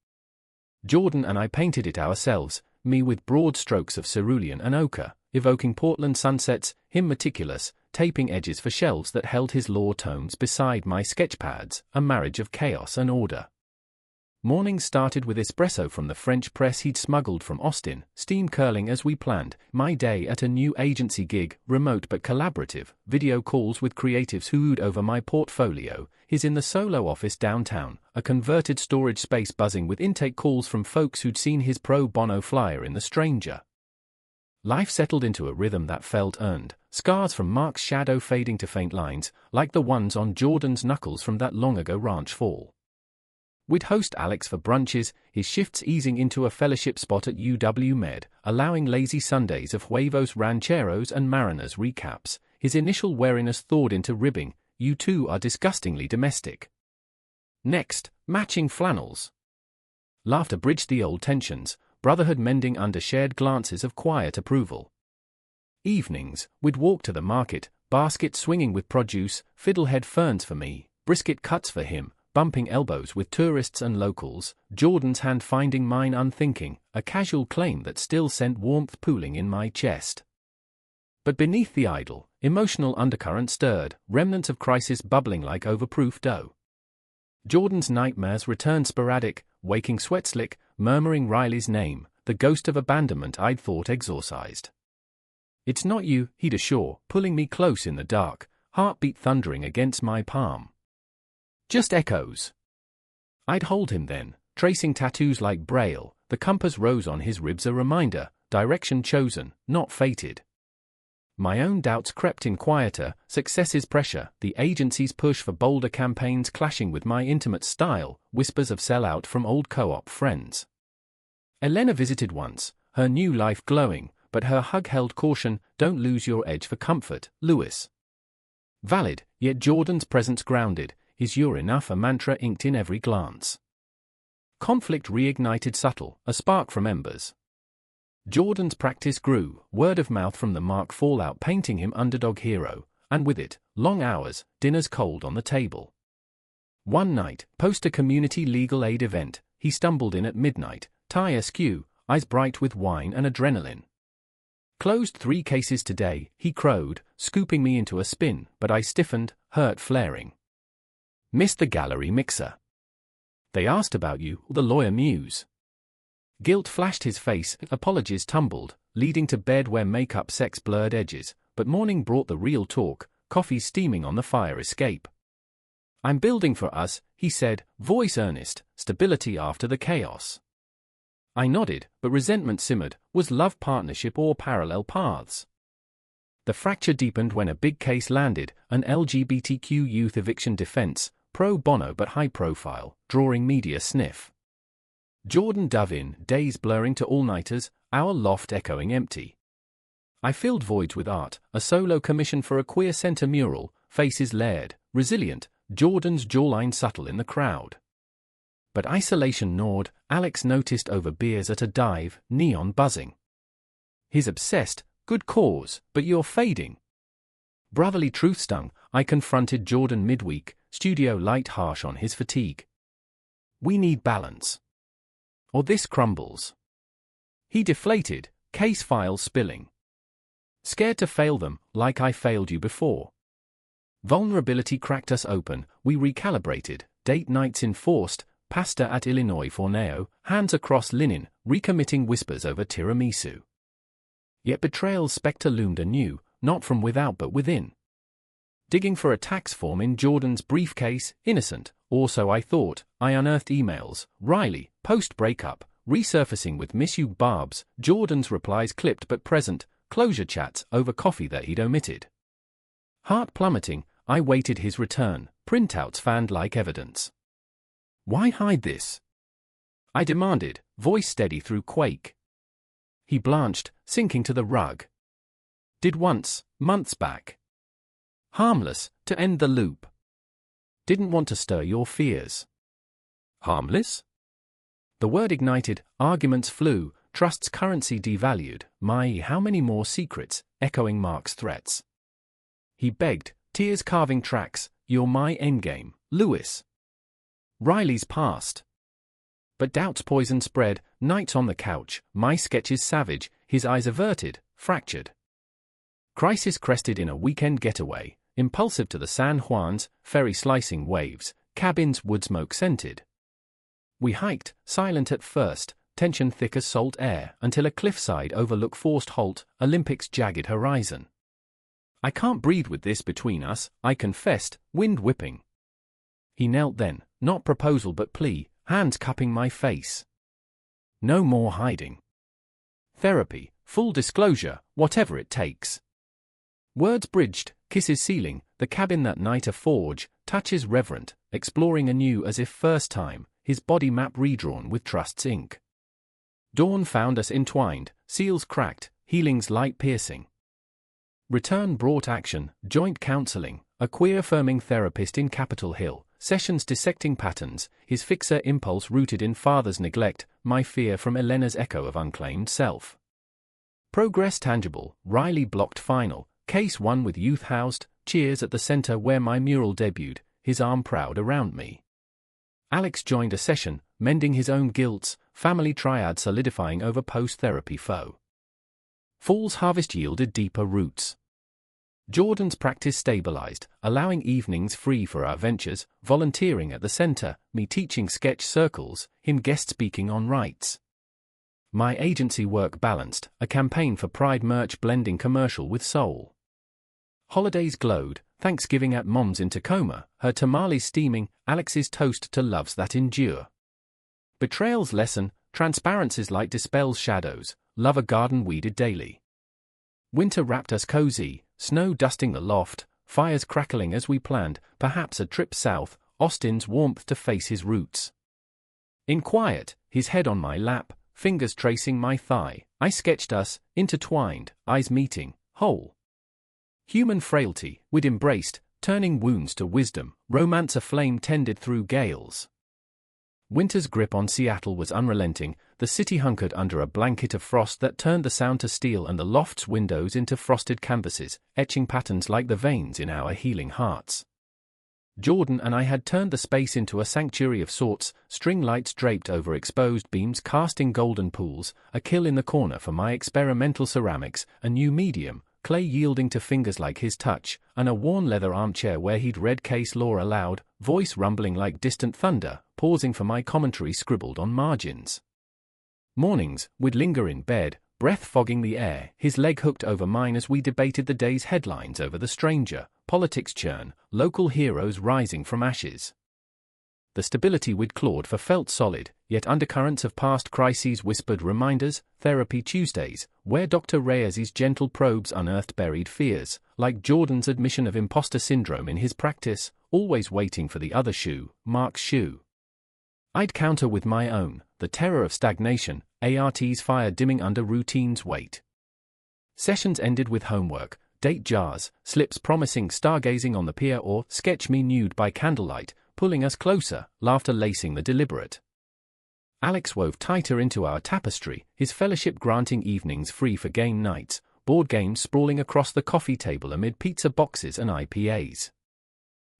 Jordan and I painted it ourselves, me with broad strokes of cerulean and ochre, evoking Portland sunsets, him meticulous, taping edges for shelves that held his law tomes beside my sketchpads, a marriage of chaos and order. Mornings started with espresso from the French press he'd smuggled from Austin, steam curling as we planned, my day at a new agency gig, remote but collaborative, video calls with creatives who'd over my portfolio, his in the solo office downtown, a converted storage space buzzing with intake calls from folks who'd seen his pro bono flyer in The Stranger. Life settled into a rhythm that felt earned, scars from Mark's shadow fading to faint lines, like the ones on Jordan's knuckles from that long-ago ranch fall. We'd host Alex for brunches, his shifts easing into a fellowship spot at UW-Med, allowing lazy Sundays of huevos rancheros and mariners recaps, his initial wariness thawed into ribbing, you two are disgustingly domestic. Next, matching flannels. Laughter bridged the old tensions, brotherhood mending under shared glances of quiet approval. Evenings, we'd walk to the market, basket swinging with produce, fiddlehead ferns for me, brisket cuts for him, bumping elbows with tourists and locals, Jordan's hand finding mine unthinking, a casual claim that still sent warmth pooling in my chest. But beneath the idle, emotional undercurrent stirred, remnants of crisis bubbling like overproof dough. Jordan's nightmares returned sporadic, waking sweat slick, murmuring Riley's name, the ghost of abandonment I'd thought exorcised. It's not you, he'd assure, pulling me close in the dark, heartbeat thundering against my palm. Just echoes. I'd hold him then, tracing tattoos like Braille, the compass rose on his ribs a reminder, direction chosen, not fated. My own doubts crept in quieter, success's pressure, the agency's push for bolder campaigns clashing with my intimate style, whispers of sellout from old co-op friends. Elena visited once, her new life glowing, but her hug held caution, don't lose your edge for comfort, Lewis. Valid, yet Jordan's presence grounded, is you're enough a mantra inked in every glance. Conflict reignited subtle, a spark from embers. Jordan's practice grew, word of mouth from the Mark fallout painting him underdog hero, and with it, long hours, dinners cold on the table. One night, post a community legal aid event, he stumbled in at midnight, tie askew, eyes bright with wine and adrenaline. Closed 3 cases today, he crowed, scooping me into a spin, but I stiffened, hurt flaring. Missed the gallery mixer. They asked about you, the lawyer mused. Guilt flashed his face, apologies tumbled, leading to bed where makeup sex blurred edges, but morning brought the real talk, coffee steaming on the fire escape. I'm building for us, he said, voice earnest, stability after the chaos. I nodded, but resentment simmered, was love partnership or parallel paths? The fracture deepened when a big case landed, an LGBTQ youth eviction defense, pro bono but high profile, drawing media sniff. Jordan dove in, days blurring to all-nighters, our loft echoing empty. I filled voids with art, a solo commission for a queer center mural, faces layered, resilient, Jordan's jawline subtle in the crowd. But isolation gnawed, Alex noticed over beers at a dive, neon buzzing. His obsessed, good cause, but you're fading. Brotherly truth stung, I confronted Jordan midweek, studio light harsh on his fatigue. We need balance. Or this crumbles. He deflated, case files spilling. Scared to fail them, like I failed you before. Vulnerability cracked us open, we recalibrated, date nights enforced, pasta at Illinois Forneo, hands across linen, recommitting whispers over tiramisu. Yet betrayal's spectre loomed anew, not from without but within. Digging for a tax form in Jordan's briefcase, innocent, or so I thought, I unearthed emails, Riley, post-breakup, resurfacing with Miss You Barbs, Jordan's replies clipped but present, closure chats over coffee that he'd omitted. Heart plummeting, I waited his return, printouts fanned like evidence. Why hide this? I demanded, voice steady through quake. He blanched, sinking to the rug. Did once, months back. Harmless, to end the loop. Didn't want to stir your fears. Harmless? The word ignited, arguments flew, trust's currency devalued, my how many more secrets, echoing Mark's threats. He begged, tears carving tracks, you're my endgame, Lewis. Riley's passed. But doubt's poison spread, nights on the couch, my sketches savage, his eyes averted, fractured. Crisis crested in a weekend getaway, impulsive to the San Juans, ferry slicing waves, cabins wood smoke scented. We hiked, silent at first, tension thick as salt air, until a cliffside overlook forced halt, Olympic's jagged horizon. I can't breathe with this between us, I confessed, wind whipping. He knelt then, not proposal but plea, hands cupping my face. No more hiding. Therapy, full disclosure, whatever it takes. Words bridged, kisses sealing, the cabin that night a forge, touches reverent, exploring anew as if first time, his body map redrawn with trust's ink. Dawn found us entwined, seals cracked, healing's light piercing. Return brought action, joint counseling, a queer-firming therapist in Capitol Hill, sessions dissecting patterns, his fixer impulse rooted in father's neglect, my fear from Elena's echo of unclaimed self. Progress tangible, Riley blocked final, case won with youth housed, cheers at the center where my mural debuted, his arm proud around me. Alex joined a session, mending his own guilts, family triad solidifying over post-therapy foe. Fall's harvest yielded deeper roots. Jordan's practice stabilized, allowing evenings free for our ventures, volunteering at the center, me teaching sketch circles, him guest speaking on rights. My agency work balanced, a campaign for Pride merch blending commercial with soul. Holidays glowed, Thanksgiving at Mom's in Tacoma, her tamales steaming, Alex's toast to loves that endure. Betrayal's lesson, transparency's light dispels shadows, love a garden weeded daily. Winter wrapped us cozy, snow dusting the loft, fires crackling as we planned, perhaps a trip south, Austin's warmth to face his roots. In quiet, his head on my lap, fingers tracing my thigh, I sketched us, intertwined, eyes meeting, whole. Human frailty, we'd embraced, turning wounds to wisdom, romance aflame tended through gales. Winter's grip on Seattle was unrelenting, the city hunkered under a blanket of frost that turned the sound to steel and the loft's windows into frosted canvases, etching patterns like the veins in our healing hearts. Jordan and I had turned the space into a sanctuary of sorts, string lights draped over exposed beams casting golden pools, a kill in the corner for my experimental ceramics, a new medium, clay yielding to fingers like his touch, and a worn leather armchair where he'd read case law aloud, voice rumbling like distant thunder, pausing for my commentary scribbled on margins. Mornings, we'd linger in bed, breath fogging the air, his leg hooked over mine as we debated the day's headlines over the stranger, politics churn, local heroes rising from ashes. The stability we'd clawed for felt solid, yet undercurrents of past crises whispered reminders, Therapy Tuesdays, where Dr. Reyes's gentle probes unearthed buried fears, like Jordan's admission of imposter syndrome in his practice, always waiting for the other shoe, Mark's shoe. I'd counter with my own, the terror of stagnation, ART's fire dimming under routine's weight. Sessions ended with homework, date jars, slips promising stargazing on the pier, or sketch me nude by candlelight, pulling us closer, laughter lacing the deliberate. Alex wove tighter into our tapestry, his fellowship-granting evenings free for game nights, board games sprawling across the coffee table amid pizza boxes and IPAs.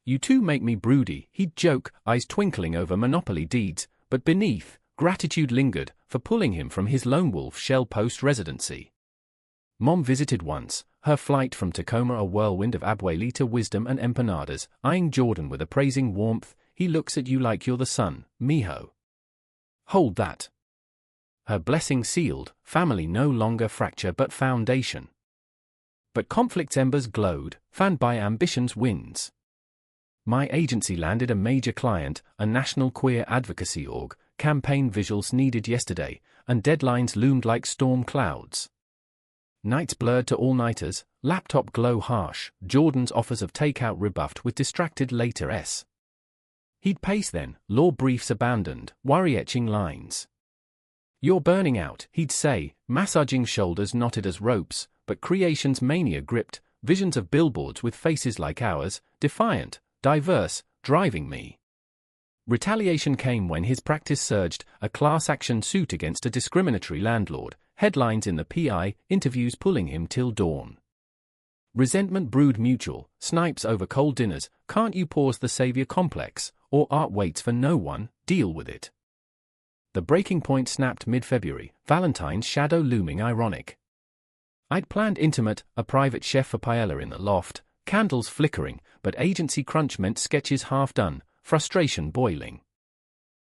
You two make me broody, he'd joke, eyes twinkling over Monopoly deeds, but beneath, gratitude lingered for pulling him from his lone wolf shell post-residency. Mom visited once, her flight from Tacoma a whirlwind of abuelita wisdom and empanadas, eyeing Jordan with appraising warmth. He looks at you like you're the sun, mijo. Hold that. Her blessing sealed, family no longer fracture but foundation. But conflict's embers glowed, fanned by ambition's winds. My agency landed a major client, a national queer advocacy org, campaign visuals needed yesterday, and deadlines loomed like storm clouds. Nights blurred to all-nighters, laptop glow harsh, Jordan's offers of takeout rebuffed with distracted later-s. He'd pace then, law briefs abandoned, worry-etching lines. You're burning out, he'd say, massaging shoulders knotted as ropes, but creation's mania gripped, visions of billboards with faces like ours, defiant, diverse, driving me. Retaliation came when his practice surged, a class action suit against a discriminatory landlord, headlines in the PI, interviews pulling him till dawn. Resentment brewed mutual, snipes over cold dinners, can't you pause the savior complex, or art waits for no one, deal with it. The breaking point snapped mid-February, Valentine's shadow looming ironic. I'd planned intimate, a private chef for paella in the loft, candles flickering, but agency crunch meant sketches half done, frustration boiling.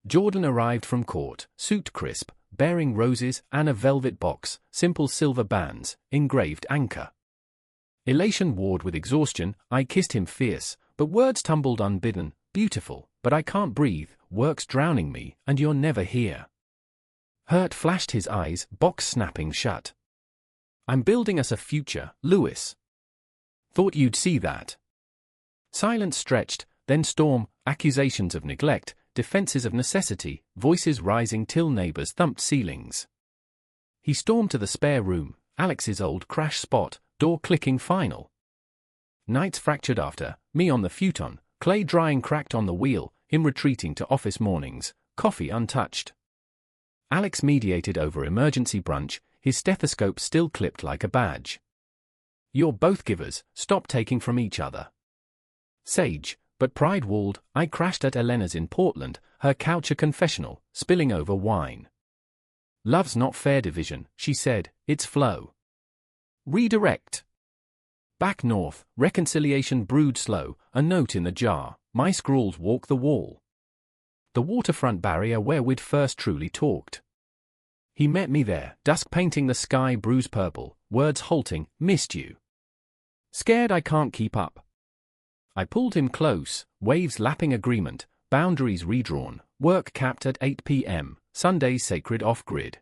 Jordan arrived from court, suit crisp, bearing roses and a velvet box, simple silver bands, engraved anchor. Elation warred with exhaustion, I kissed him fierce, but words tumbled unbidden, beautiful, but I can't breathe, work's drowning me, and you're never here. Hurt flashed his eyes, box snapping shut. I'm building us a future, Lewis. Thought you'd see that. Silence stretched, then storm, accusations of neglect, defenses of necessity, voices rising till neighbors thumped ceilings. He stormed to the spare room, Alex's old crash spot, door clicking final. Nights fractured after, me on the futon, clay drying cracked on the wheel, him retreating to office mornings, coffee untouched. Alex mediated over emergency brunch, his stethoscope still clipped like a badge. You're both givers, stop taking from each other. Sage, but pride walled, I crashed at Elena's in Portland, her couch a confessional, spilling over wine. Love's not fair division, she said, it's flow. Redirect. Back north, reconciliation brewed slow, a note in the jar, my scrawls walk the wall. The waterfront barrier where we'd first truly talked. He met me there, dusk painting the sky bruise purple, words halting, missed you. Scared I can't keep up. I pulled him close, waves lapping agreement, boundaries redrawn, work capped at 8 p.m., Sundays sacred off-grid.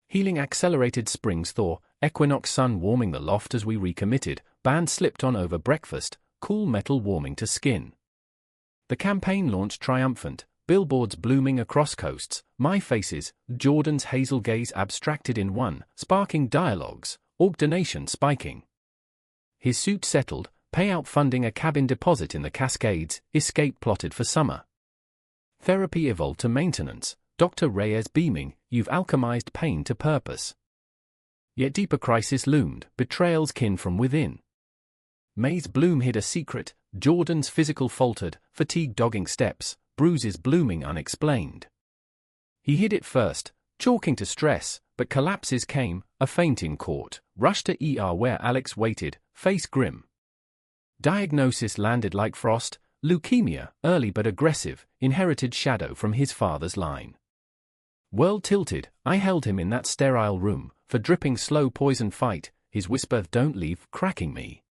Healing accelerated spring's thaw, equinox sun warming the loft as we recommitted, band slipped on over breakfast, cool metal warming to skin. The campaign launched triumphant, billboards blooming across coasts, my faces, Jordan's hazel gaze abstracted in one, sparking dialogues, org donation spiking. His suit settled, payout funding a cabin deposit in the Cascades, escape plotted for summer. Therapy evolved to maintenance, Dr. Reyes beaming, you've alchemized pain to purpose. Yet deeper crisis loomed, betrayal's kin from within. May's bloom hid a secret, Jordan's physical faltered, fatigue dogging steps, bruises blooming unexplained. He hid it first, chalking to stress, but collapses came, a faint in court, rushed to ER where Alex waited, face grim. Diagnosis landed like frost, leukemia, early but aggressive, inherited shadow from his father's line. World tilted, I held him in that sterile room, for dripping slow poison fight, his whisper don't leave, cracking me.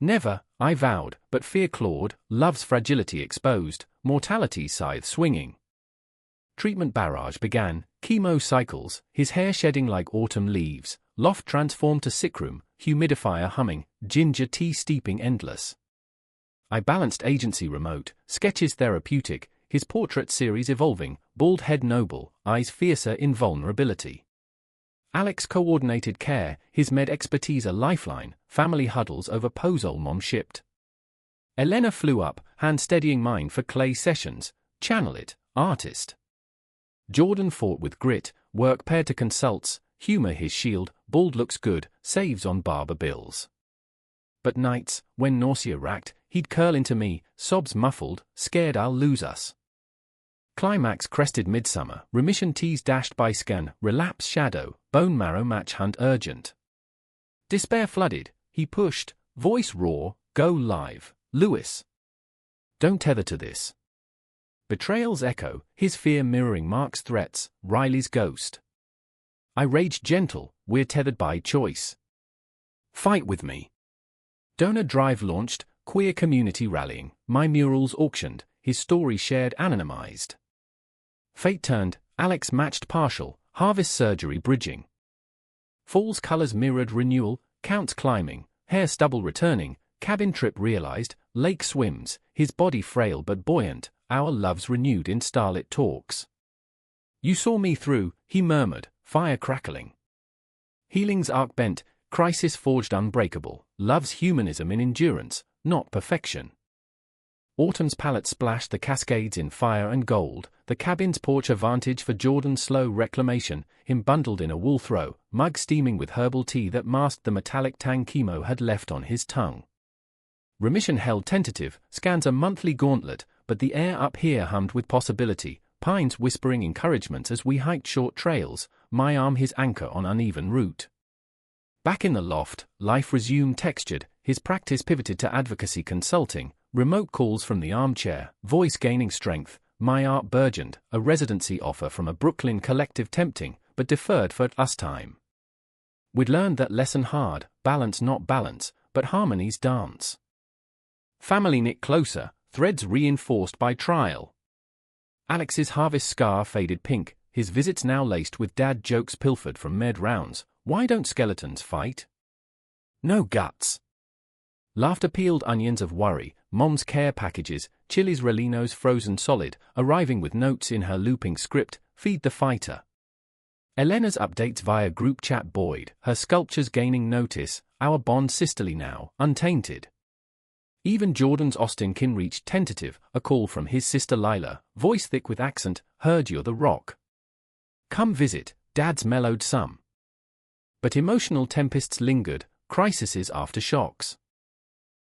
Never, I vowed, but fear clawed, love's fragility exposed, mortality scythe swinging. Treatment barrage began, chemo cycles, his hair shedding like autumn leaves, loft transformed to sickroom, humidifier humming, ginger tea steeping endless. I balanced agency remote, sketches therapeutic, his portrait series evolving, bald head noble, eyes fiercer in vulnerability. Alex coordinated care, his med expertise a lifeline, family huddles over pozole mom shipped. Elena flew up, hand steadying mine for clay sessions, channel it, artist. Jordan fought with grit, work paired to consults, humor his shield, bald looks good, saves on barber bills. But nights, when nausea racked, he'd curl into me, sobs muffled, scared I'll lose us. Climax crested midsummer, remission tease dashed by scan, relapse shadow, bone marrow match hunt urgent. Despair flooded, he pushed, voice raw, go live, Lewis. Don't tether to this. Betrayal's echo, his fear mirroring Mark's threats, Riley's ghost. I raged gentle, we're tethered by choice. Fight with me. Donor drive launched, queer community rallying, my murals auctioned, his story shared anonymized. Fate turned, Alex matched partial, harvest surgery bridging. Fall's colors mirrored renewal, counts climbing, hair stubble returning, cabin trip realized, lake swims, his body frail but buoyant, our loves renewed in starlit talks. You saw me through, he murmured, fire crackling. Healing's arc bent, crisis forged unbreakable, love's humanism in endurance, not perfection. Autumn's palette splashed the cascades in fire and gold, the cabin's porch a vantage for Jordan's slow reclamation, him bundled in a wool throw, mug steaming with herbal tea that masked the metallic tang chemo had left on his tongue. Remission held tentative, scans a monthly gauntlet, but the air up here hummed with possibility, pines whispering encouragement as we hiked short trails, my arm his anchor on uneven route. Back in the loft, life resumed textured, his practice pivoted to advocacy consulting, remote calls from the armchair, voice gaining strength, my art burgeoned, a residency offer from a Brooklyn collective tempting, but deferred for us time. We'd learned that lesson hard, balance not balance, but harmonies dance. Family knit closer, threads reinforced by trial. Alex's harvest scar faded pink, his visits now laced with dad jokes pilfered from med rounds, why don't skeletons fight? No guts. Laughter peeled onions of worry, mom's care packages, Chili's Relino's frozen solid, arriving with notes in her looping script, feed the fighter. Elena's updates via group chat buoyed, her sculptures gaining notice, our bond sisterly now, untainted. Even Jordan's Austin-kin reached tentative, a call from his sister Lila, voice thick with accent, heard you're the rock. Come visit, dad's mellowed some. But emotional tempests lingered, crises after shocks.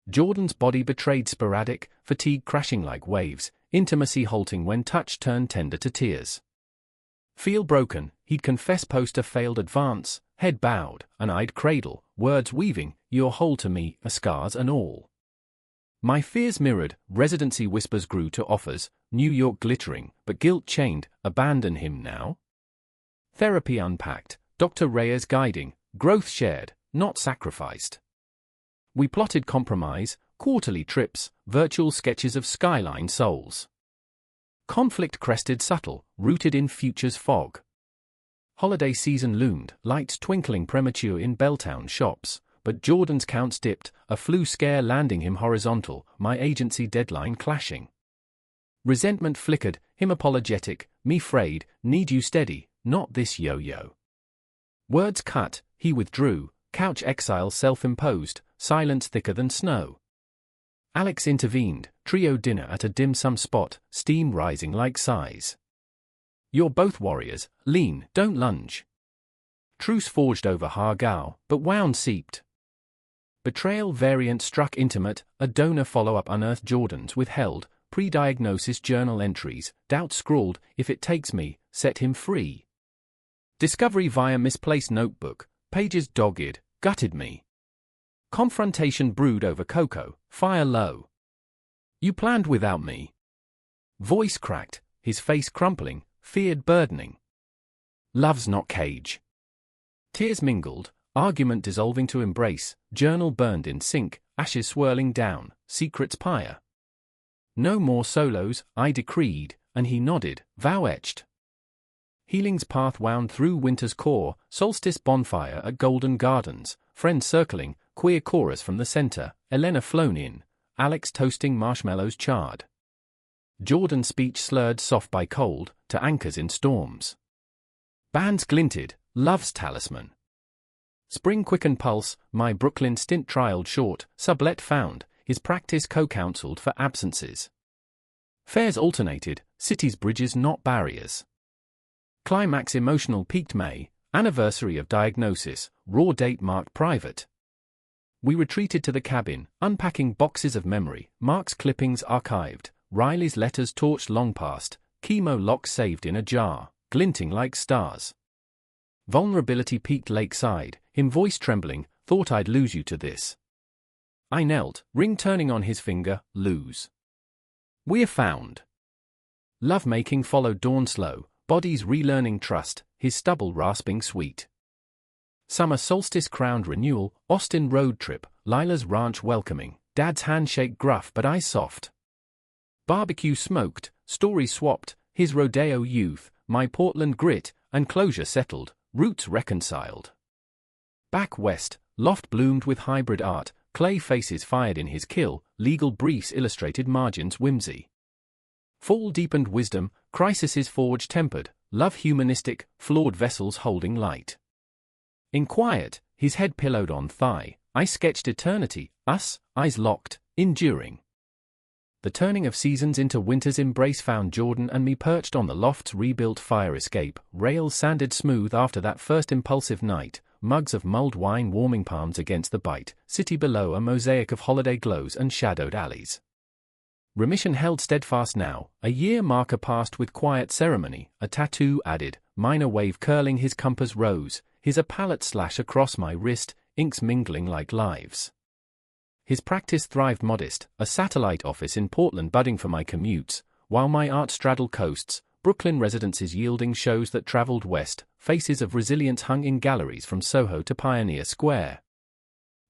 Jordan's body betrayed sporadic, fatigue crashing like waves, intimacy halting when touch turned tender to tears. Feel broken, he'd confess post a failed advance, head bowed, an eyed cradle, words weaving, you're whole to me, scars and all. My fears mirrored, residency whispers grew to offers, New York glittering, but guilt chained, abandon him now? Therapy unpacked, Dr. Reyes guiding, growth shared, not sacrificed. We plotted compromise, quarterly trips, virtual sketches of skyline souls. Conflict crested subtle, rooted in future's fog. Holiday season loomed, lights twinkling premature in Belltown shops, but Jordan's counts dipped, a flu scare landing him horizontal, my agency deadline clashing. Resentment flickered, him apologetic, me frayed, need you steady, not this yo-yo. Words cut, he withdrew, couch exile self-imposed, silence thicker than snow. Alex intervened, trio dinner at a dim sum spot, steam rising like sighs. You're both warriors, lean, don't lunge. Truce forged over Hargao, but wound seeped. Betrayal variant struck intimate, a donor follow-up unearthed Jordan's withheld, pre-diagnosis journal entries, doubt scrawled, if it takes me, set him free. Discovery via misplaced notebook, pages dogged, gutted me. Confrontation brewed over cocoa, fire low. You planned without me. Voice cracked, his face crumpling, feared burdening. Love's not cage. Tears mingled, argument dissolving to embrace, journal burned in sink, ashes swirling down, secrets pyre. No more solos, I decreed, and he nodded, vow etched. Healing's path wound through winter's core, solstice bonfire at Golden Gardens, friends circling, queer chorus from the center, Elena flown in, Alex toasting marshmallows charred. Jordan's speech slurred soft by cold, to anchors in storms. Bands glinted, love's talisman. Spring quickened pulse, my Brooklyn stint trialed short, sublet found, his practice co-counseled for absences. Fares alternated, cities bridges not barriers. Climax emotional peaked May, anniversary of diagnosis, raw date marked private. We retreated to the cabin, unpacking boxes of memory, Mark's clippings archived, Riley's letters torched long past, chemo locks saved in a jar, glinting like stars. Vulnerability peaked lakeside, him voice trembling, thought I'd lose you to this. I knelt, ring turning on his finger, lose. We're found. Love-making followed dawn slow, bodies relearning trust, his stubble rasping sweet. Summer solstice crowned renewal, Austin road trip, Lila's ranch welcoming, Dad's handshake gruff but eyes soft. Barbecue smoked, stories swapped, his rodeo youth, my Portland grit, and closure settled, roots reconciled. Back west, loft bloomed with hybrid art, clay faces fired in his kill, legal briefs illustrated margins whimsy. Fall deepened wisdom, crises forge tempered, love humanistic, flawed vessels holding light. In quiet, his head pillowed on thigh, I sketched eternity, us, eyes locked, enduring. The turning of seasons into winter's embrace found Jordan and me perched on the loft's rebuilt fire escape, rails sanded smooth after that first impulsive night, mugs of mulled wine warming palms against the bite, city below a mosaic of holiday glows and shadowed alleys. Remission held steadfast now, a year marker passed with quiet ceremony, a tattoo added, minor wave curling his compass rose, his a palette slash across my wrist, inks mingling like lives. His practice thrived modest, a satellite office in Portland budding for my commutes, while my art straddled coasts, Brooklyn residences yielding shows that traveled west, faces of resilience hung in galleries from Soho to Pioneer Square.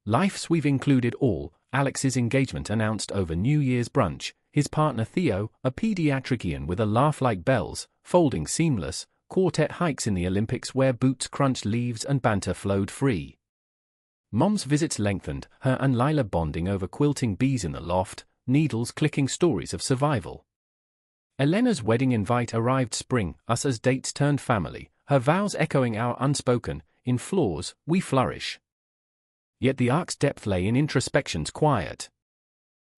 Life's we've included all, Alex's engagement announced over New Year's brunch, his partner Theo, a pediatrician with a laugh like bells, folding seamless, quartet hikes in the Olympics where boots crunched leaves and banter flowed free. Mom's visits lengthened, her and Lila bonding over quilting bees in the loft, needles clicking stories of survival. Elena's wedding invite arrived spring, us as dates turned family, her vows echoing our unspoken, in flaws, we flourish. Yet the ark's depth lay in introspection's quiet.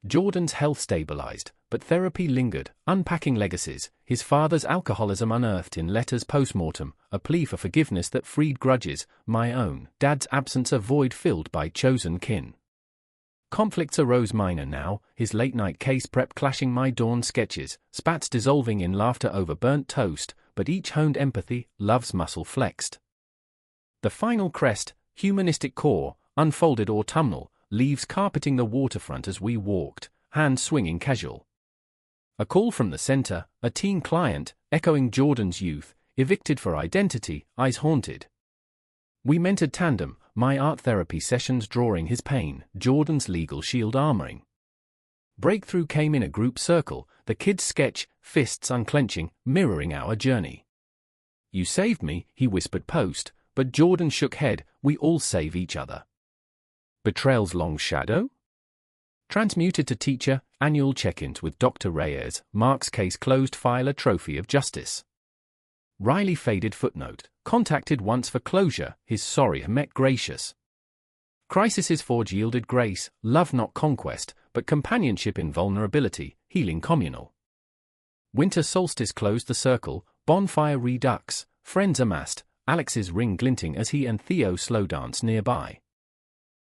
Jordan's health stabilized, but therapy lingered, unpacking legacies, his father's alcoholism unearthed in letters post-mortem, a plea for forgiveness that freed grudges, my own, Dad's absence a void filled by chosen kin. Conflicts arose minor now, his late-night case prep clashing my dawn sketches, spats dissolving in laughter over burnt toast, but each honed empathy, love's muscle flexed. The final crest, humanistic core, unfolded autumnal, leaves carpeting the waterfront as we walked, hands swinging casual. A call from the center, a teen client, echoing Jordan's youth, evicted for identity, eyes haunted. We mentored tandem, my art therapy sessions drawing his pain, Jordan's legal shield armoring. Breakthrough came in a group circle, the kids sketch, fists unclenching, mirroring our journey. You saved me, he whispered post, but Jordan shook head, we all save each other. Betrayal's long shadow? Transmuted to teacher, annual check-ins with Dr. Reyes, Mark's case closed file a trophy of justice. Riley faded footnote, contacted once for closure, his sorry met gracious. Crisis's forge yielded grace, love not conquest, but companionship in vulnerability, healing communal. Winter solstice closed the circle, bonfire redux, friends amassed, Alex's ring glinting as he and Theo slow danced nearby.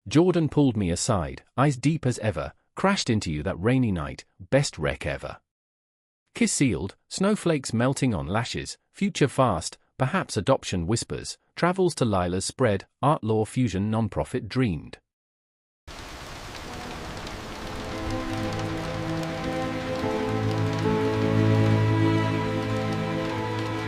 Jordan pulled me aside, eyes deep as ever, crashed into you that rainy night, best wreck ever. Kiss sealed, snowflakes melting on lashes, future fast, perhaps adoption whispers, travels to Lila's spread, art law fusion nonprofit dreamed.